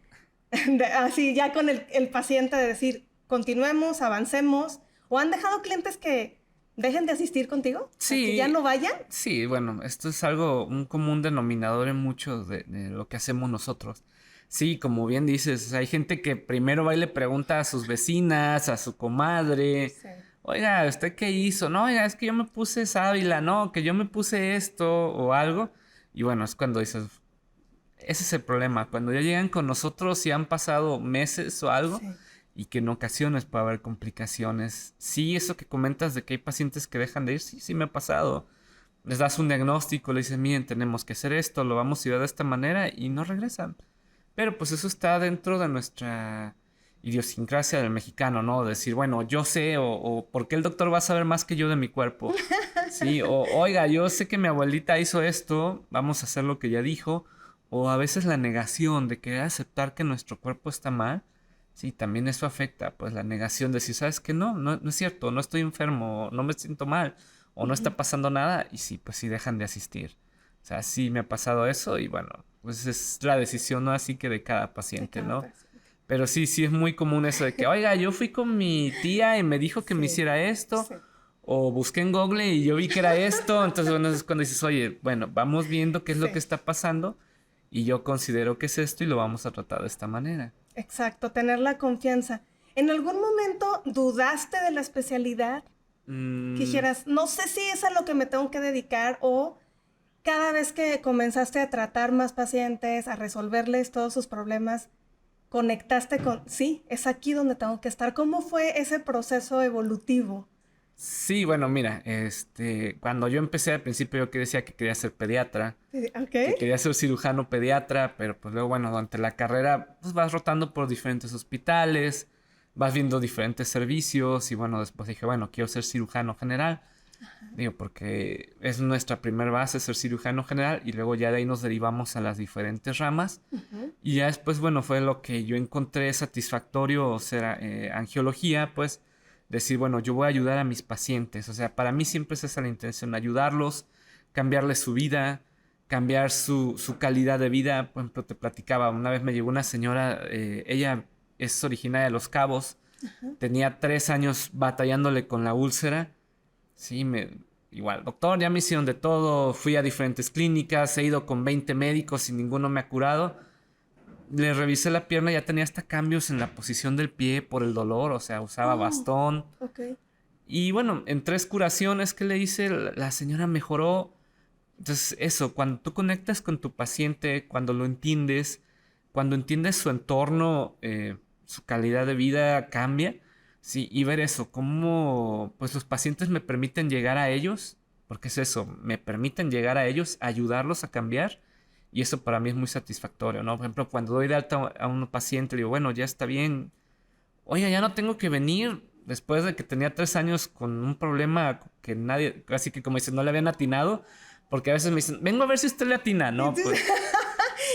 así ya con el paciente de decir, continuemos, avancemos? ¿O han dejado clientes que dejen de asistir contigo? Sí. ¿Que ya no vayan? Sí, bueno, esto es un común denominador en mucho de lo que hacemos nosotros. Sí, como bien dices, hay gente que primero va y le pregunta a sus vecinas, a su comadre, Sí. oiga, ¿usted qué hizo? No, oiga, es que yo me puse sábila, no, que yo me puse esto o algo. Y bueno, es cuando dices, ese es el problema, cuando ya llegan con nosotros y han pasado meses o algo Sí. y que en ocasiones puede haber complicaciones. Sí, eso que comentas de que hay pacientes que dejan de ir, sí, sí me ha pasado. Les das un diagnóstico, le dices, miren, tenemos que hacer esto, lo vamos a llevar de esta manera y no regresan. Pero pues eso está dentro de nuestra idiosincrasia del mexicano, ¿no? Decir, bueno, yo sé o ¿por qué el doctor va a saber más que yo de mi cuerpo? Sí, o oiga, yo sé que mi abuelita hizo esto, vamos a hacer lo que ella dijo. O a veces la negación de querer aceptar que nuestro cuerpo está mal. Sí, también eso afecta, pues la negación de decir, ¿sabes qué? No es cierto, no estoy enfermo, no me siento mal, o no Ujú. está pasando nada, y sí, pues sí dejan de asistir. O sea, sí me ha pasado eso, y bueno, pues es la decisión, ¿no? Así que de cada De paciente, cada ¿no? paciente. Pero sí, sí es muy común eso de que, oiga, yo fui con mi tía y me dijo que me Sí. hiciera esto, Sí. o busqué en Google y yo vi que era esto, entonces bueno, es cuando dices, oye, bueno, vamos viendo qué es lo que Sí. está pasando, y yo considero que es esto y lo vamos a tratar de esta manera. Exacto, tener la confianza. ¿En algún momento dudaste de la especialidad? Que Mm, dijeras, no sé si es a lo que me tengo que dedicar o cada vez que comenzaste a tratar más pacientes, a resolverles todos sus problemas, conectaste con, sí, es aquí donde tengo que estar. ¿Cómo fue ese proceso evolutivo? sí, bueno, mira, cuando yo empecé al principio yo que decía que quería ser pediatra, Sí, ok. que quería ser cirujano pediatra, pero pues luego, bueno, durante la carrera, pues vas rotando por diferentes hospitales, vas viendo diferentes servicios y bueno, después dije, bueno, quiero ser cirujano general. Digo, porque es nuestra primera base ser cirujano general y luego ya de ahí nos derivamos a las diferentes ramas. Ujú. Y ya después, bueno, fue lo que yo encontré satisfactorio, o sea, angiología, pues decir, bueno, yo voy a ayudar a mis pacientes. O sea, para mí siempre es esa la intención, ayudarlos, cambiarles su vida, cambiar su calidad de vida. Por ejemplo, te platicaba, una vez me llegó una señora, ella es originaria de Los Cabos, tenía 3 años batallándole con la úlcera. Sí, igual, doctor, ya me hicieron de todo, fui a diferentes clínicas, he ido con 20 médicos y ninguno me ha curado. Le revisé la pierna, ya tenía hasta cambios en la posición del pie por el dolor, o sea, usaba Oh, bastón. ok. Y bueno, en 3 curaciones que le hice, la señora mejoró. Entonces, eso, cuando tú conectas con tu paciente, cuando lo entiendes, cuando entiendes su entorno, su calidad de vida cambia, sí, y ver eso, cómo pues los pacientes me permiten llegar a ellos, porque es eso, me permiten llegar a ellos, ayudarlos a cambiar, y eso para mí es muy satisfactorio, ¿no? Por ejemplo, cuando doy de alta a un paciente, le digo, bueno, ya está bien, oye, ya no tengo que venir. Después de que tenía 3 años con un problema que nadie, así que como dicen, no le habían atinado, porque a veces me dicen, vengo a ver si usted le atina, ¿no? Pues,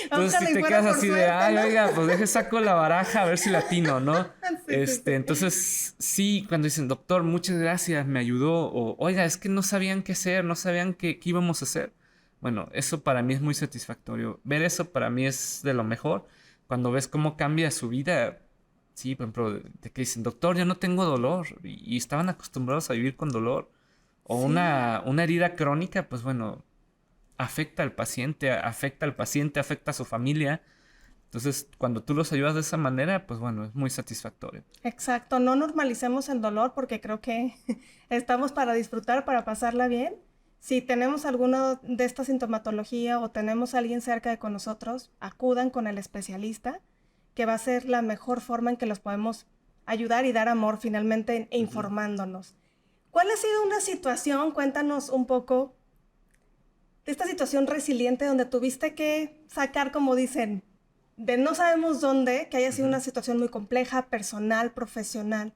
entonces si Ojalá y te fuera quedas por así de, suerte, ay, ¿no? oiga, pues deje saco la baraja a ver si le atino, ¿no? Sí, sí, sí. Entonces, sí, cuando dicen, doctor, muchas gracias, me ayudó, o oiga, es que no sabían qué hacer, no sabían qué íbamos a hacer. Bueno, eso para mí es muy satisfactorio. Ver eso para mí es de lo mejor. Cuando ves cómo cambia su vida, sí, por ejemplo, de que dicen, doctor, yo no tengo dolor, y estaban acostumbrados a vivir con dolor. O Sí, una herida crónica, pues bueno, afecta al paciente, afecta a su familia. Entonces, cuando tú los ayudas de esa manera, pues bueno, es muy satisfactorio. exacto. No normalicemos el dolor porque creo que estamos para disfrutar, para pasarla bien. Si tenemos alguna de esta sintomatología o tenemos a alguien cerca de con nosotros, acudan con el especialista, que va a ser la mejor forma en que los podemos ayudar y dar amor finalmente e Ujú. informándonos. ¿Cuál ha sido una situación? Cuéntanos un poco de esta situación resiliente donde tuviste que sacar, como dicen, de no sabemos dónde, que haya sido Ujú. una situación muy compleja, personal, profesional,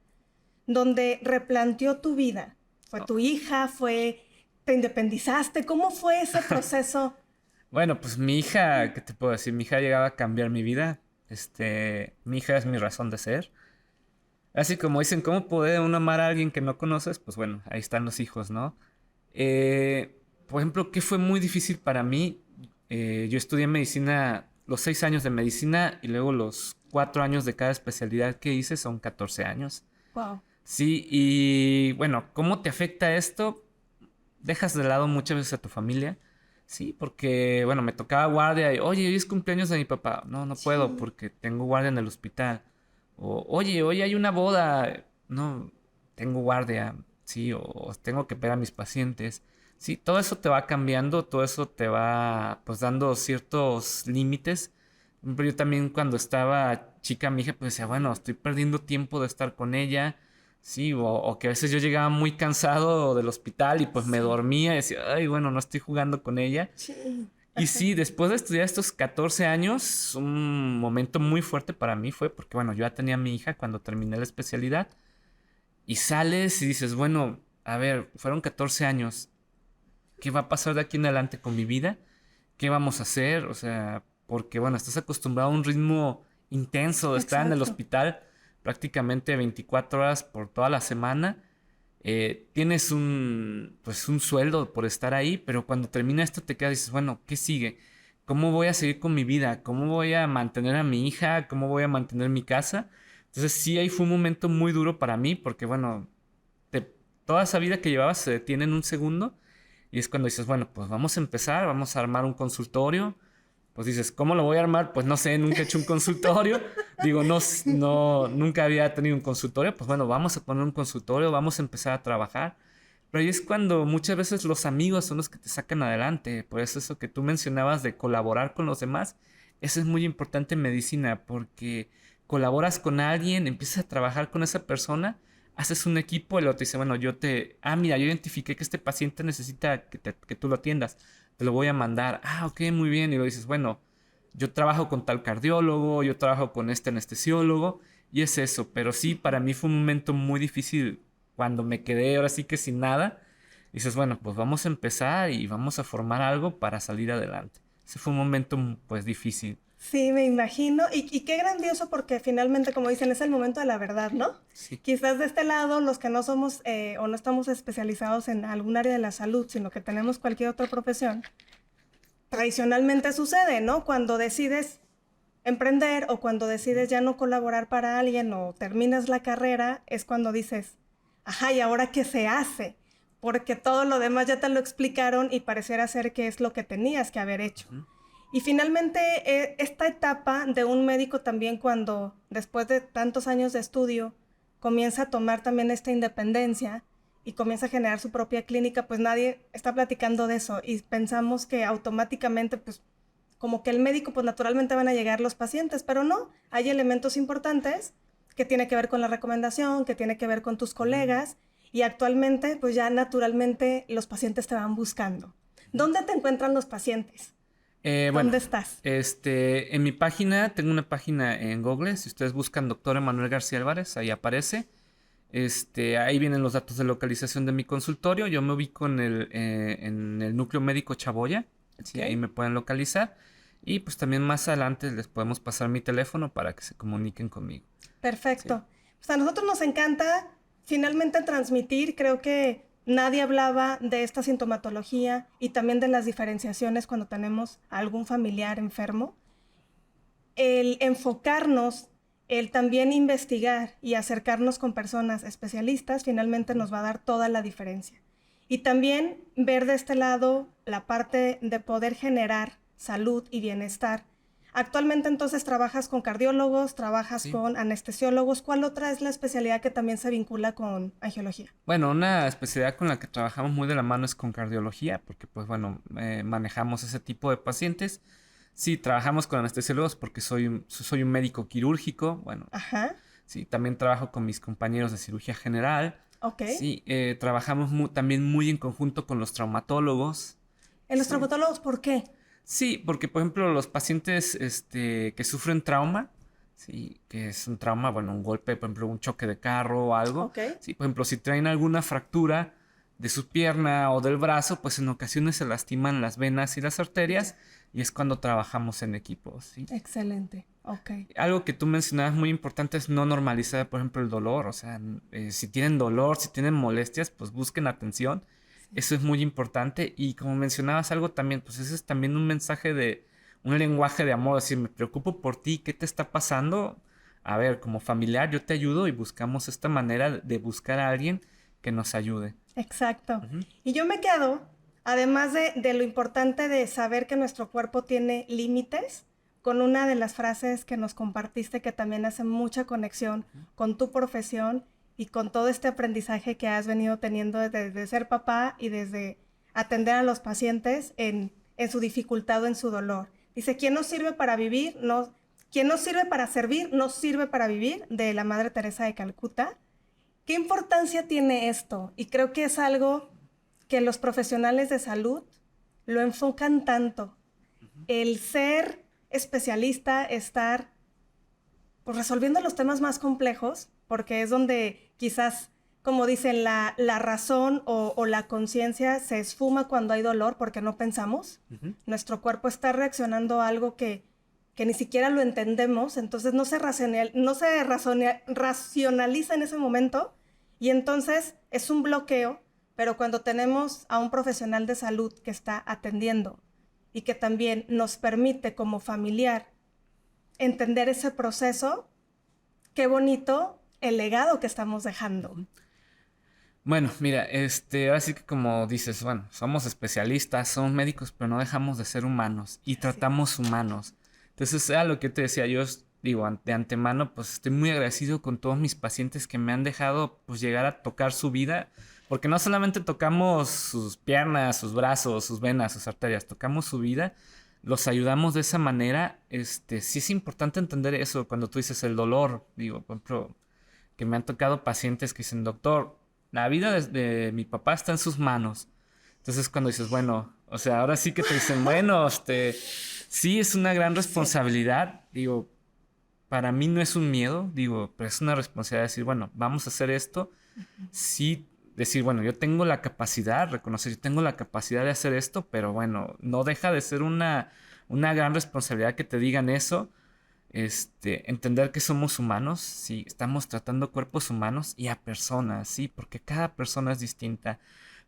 donde replanteó tu vida. ¿Fue Oh. tu hija? ¿Te independizaste? ¿Cómo fue ese proceso? Bueno, pues mi hija, ¿qué te puedo decir? Mi hija llegaba a cambiar mi vida. Mi hija es mi razón de ser. Así como dicen, ¿cómo puede uno amar a alguien que no conoces? Pues bueno, ahí están los hijos, ¿no? Por ejemplo, ¿qué fue muy difícil para mí? Yo estudié medicina, los 6 años de medicina y luego los 4 años de cada especialidad que hice son 14 años. Wow. Sí, y bueno, ¿cómo te afecta esto? Dejas de lado muchas veces a tu familia. Sí, porque, bueno, me tocaba guardia y, oye, hoy es cumpleaños de mi papá. No, no puedo Sí. porque tengo guardia en el hospital. O, oye, hoy hay una boda. No, tengo guardia. Sí, o tengo que ver a mis pacientes. Sí, todo eso te va cambiando, todo eso te va, pues, dando ciertos límites. Por ejemplo, yo también cuando estaba chica, mi hija, pues decía, bueno, estoy perdiendo tiempo de estar con ella. Sí, o que a veces yo llegaba muy cansado del hospital y pues me Sí. dormía y decía, ay, bueno, no estoy jugando con ella. Sí. Y Ajá. sí, después de estudiar estos 14 años, un momento muy fuerte para mí fue porque, bueno, yo ya tenía a mi hija cuando terminé la especialidad y sales y dices, bueno, a ver, fueron 14 años, ¿qué va a pasar de aquí en adelante con mi vida? ¿Qué vamos a hacer? O sea, porque, bueno, estás acostumbrado a un ritmo intenso de estar en el Exacto. hospital prácticamente 24 horas por toda la semana. Tienes pues un sueldo por estar ahí, pero cuando termina esto te quedas y dices, bueno, ¿qué sigue? ¿Cómo voy a seguir con mi vida? ¿Cómo voy a mantener a mi hija? ¿Cómo voy a mantener mi casa? Entonces sí, ahí fue un momento muy duro para mí porque, bueno, te- toda esa vida que llevabas se detiene en un segundo y es cuando dices, bueno, pues vamos a empezar, vamos a armar un consultorio. Pues dices, ¿cómo lo voy a armar? Pues no sé, nunca he hecho un consultorio. Digo, no, no, nunca había tenido un consultorio. Pues bueno, vamos a poner un consultorio, vamos a empezar a trabajar. Pero ahí es cuando muchas veces los amigos son los que te sacan adelante. Por eso que tú mencionabas de colaborar con los demás, eso es muy importante en medicina, porque colaboras con alguien, empiezas a trabajar con esa persona, haces un equipo, el otro dice, bueno, mira, yo identifiqué que este paciente necesita que tú lo atiendas, te lo voy a mandar. Ah, ok, muy bien. Y lo dices, bueno, yo trabajo con tal cardiólogo, yo trabajo con este anestesiólogo, y es eso. Pero sí, para mí fue un momento muy difícil cuando me quedé ahora sí que sin nada. Dices, bueno, pues vamos a empezar y vamos a formar algo para salir adelante. Ese fue un momento pues difícil. Sí, me imagino. Y qué grandioso porque finalmente, como dicen, es el momento de la verdad, ¿no? Sí. Quizás de este lado, los que no somos o no estamos especializados en algún área de la salud, sino que tenemos cualquier otra profesión, tradicionalmente sucede, ¿no? Cuando decides emprender o cuando decides ya no colaborar para alguien o terminas la carrera, es cuando dices, ajá, ¿y ahora qué se hace? Porque todo lo demás ya te lo explicaron y pareciera ser que es lo que tenías que haber hecho. Ujú. Y finalmente, esta etapa de un médico también cuando, después de tantos años de estudio, comienza a tomar también esta independencia y comienza a generar su propia clínica, pues nadie está platicando de eso y pensamos que automáticamente, pues como que el médico, pues naturalmente van a llegar los pacientes, pero no, hay elementos importantes que tiene que ver con la recomendación, que tiene que ver con tus Ujú. colegas y actualmente, pues ya naturalmente los pacientes te van buscando. ¿Dónde te encuentran los pacientes? Bueno, ¿Dónde estás? en mi página, tengo una página en Google, si ustedes buscan doctor Emanuel García Álvarez, ahí aparece. Ahí vienen los datos de localización de mi consultorio. Yo me ubico en el núcleo médico Chaboya. Sí, ahí Ok, me pueden localizar. Y pues también más adelante les podemos pasar mi teléfono para que se comuniquen conmigo. Sí. perfecto. Pues a nosotros nos encanta finalmente transmitir, creo que nadie hablaba de esta sintomatología y también de las diferenciaciones cuando tenemos a algún familiar enfermo. El enfocarnos, el también investigar y acercarnos con personas especialistas, finalmente nos va a dar toda la diferencia. Y también ver de este lado la parte de poder generar salud y bienestar. Actualmente entonces trabajas con cardiólogos, trabajas Sí. con anestesiólogos. ¿Cuál otra es la especialidad que también se vincula con angiología? Bueno, una especialidad con la que trabajamos muy de la mano es con cardiología, porque pues bueno, manejamos ese tipo de pacientes. Sí, trabajamos con anestesiólogos porque soy un médico quirúrgico. Bueno, Ajá, sí, también trabajo con mis compañeros de cirugía general. ok. Sí, trabajamos también muy en conjunto con los traumatólogos. En los Sí. traumatólogos, ¿por qué? Sí, porque por ejemplo los pacientes que sufren trauma, sí, que es un trauma, bueno, un golpe, por ejemplo, un choque de carro o algo, Ok, sí, por ejemplo, si traen alguna fractura de su pierna o del brazo, pues en ocasiones se lastiman las venas y las arterias ya, y es cuando trabajamos en equipo, ¿sí? excelente, ok. Algo que tú mencionabas muy importante es no normalizar, por ejemplo, el dolor. O sea, si tienen dolor, si tienen molestias, pues busquen atención. Sí. Eso es muy importante. Y como mencionabas algo también, pues ese es también un mensaje un lenguaje de amor. Es decir, me preocupo por ti, ¿qué te está pasando? A ver, como familiar, yo te ayudo y buscamos esta manera de buscar a alguien que nos ayude. Exacto. Ujú. Y yo me quedo además de lo importante de saber que nuestro cuerpo tiene límites, con una de las frases que nos compartiste que también hace mucha conexión con tu profesión y con todo este aprendizaje que has venido teniendo desde ser papá y desde atender a los pacientes en su dificultad o en su dolor. Dice, ¿quién no sirve para vivir? No, quien no sirve para servir, no sirve para vivir, de la Madre Teresa de Calcuta. ¿Qué importancia tiene esto? Y creo que es algo que los profesionales de salud lo enfocan tanto. El ser especialista, estar pues, resolviendo los temas más complejos, porque es donde quizás, como dicen, la razón o la conciencia se esfuma cuando hay dolor porque no pensamos. Nuestro cuerpo está reaccionando a algo que ni siquiera lo entendemos, entonces no se racionaliza en ese momento y entonces es un bloqueo, pero cuando tenemos a un profesional de salud que está atendiendo y que también nos permite como familiar entender ese proceso, qué bonito el legado que estamos dejando. Bueno, mira, ahora sí que como dices, bueno, somos especialistas, somos médicos, pero no dejamos de ser humanos y tratamos humanos. Entonces, era lo que te decía, yo digo, de antemano, pues estoy muy agradecido con todos mis pacientes que me han dejado, pues, llegar a tocar su vida, porque no solamente tocamos sus piernas, sus brazos, sus venas, sus arterias, tocamos su vida, los ayudamos de esa manera. Sí es importante entender eso cuando tú dices el dolor, digo, por ejemplo, que me han tocado pacientes que dicen, doctor, la vida de mi papá está en sus manos. Entonces cuando dices, bueno, o sea, ahora sí que te dicen, bueno, sí es una gran responsabilidad. Digo, para mí no es un miedo, digo, pero es una responsabilidad decir, bueno, vamos a hacer esto. Sí, decir, bueno, yo tengo la capacidad, reconocer, yo tengo la capacidad de hacer esto, pero bueno, no deja de ser una gran responsabilidad que te digan eso. Entender que somos humanos, sí, estamos tratando cuerpos humanos y a personas, sí, porque cada persona es distinta.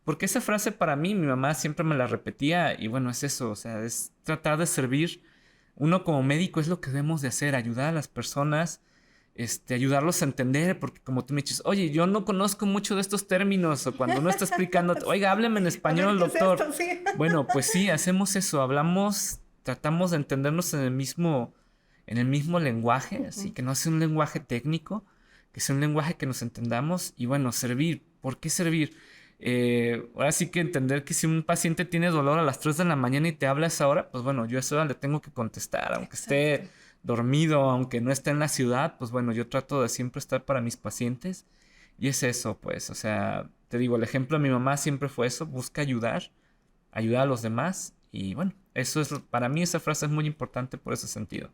Porque esa frase para mí, mi mamá siempre me la repetía y bueno, es eso, o sea, es tratar de servir. Uno como médico es lo que debemos de hacer, ayudar a las personas, ayudarlos a entender, porque como tú me dices, oye, yo no conozco mucho de estos términos, o cuando uno está explicando, oiga, hábleme en español, doctor. Es esto? Sí. Bueno, pues sí, hacemos eso, hablamos, tratamos de entendernos en el mismo lenguaje, así que no sea un lenguaje técnico, que sea un lenguaje que nos entendamos y bueno, servir. ¿Por qué servir? Ahora sí que entender que si un paciente tiene dolor a las 3 de la mañana y te habla a esa hora, pues bueno, yo a esa hora le tengo que contestar, aunque esté dormido, aunque no esté en la ciudad, pues bueno, yo trato de siempre estar para mis pacientes y es eso, pues, o sea, te digo, el ejemplo de mi mamá siempre fue eso, busca ayudar a los demás y bueno, eso es, para mí esa frase es muy importante por ese sentido.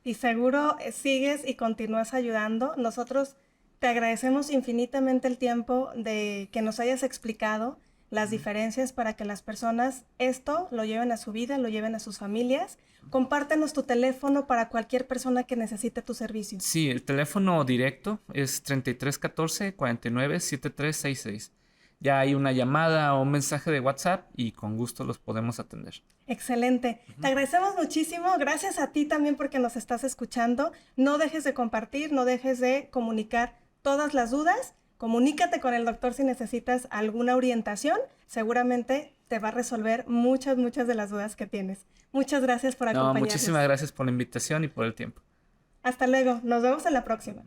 Y seguro sigues y continúas ayudando. Nosotros te agradecemos infinitamente el tiempo de que nos hayas explicado las diferencias para que las personas esto lo lleven a su vida, lo lleven a sus familias. Compártenos tu teléfono para cualquier persona que necesite tu servicio. Sí, el teléfono directo es 3314-497366. Ya hay una llamada o un mensaje de WhatsApp y con gusto los podemos atender. Excelente. Te agradecemos muchísimo. Gracias a ti también porque nos estás escuchando. No dejes de compartir, no dejes de comunicar todas las dudas. Comunícate con el doctor si necesitas alguna orientación. Seguramente te va a resolver muchas de las dudas que tienes. Muchas gracias por acompañarnos. Muchísimas gracias por la invitación y por el tiempo. Hasta luego. Nos vemos en la próxima.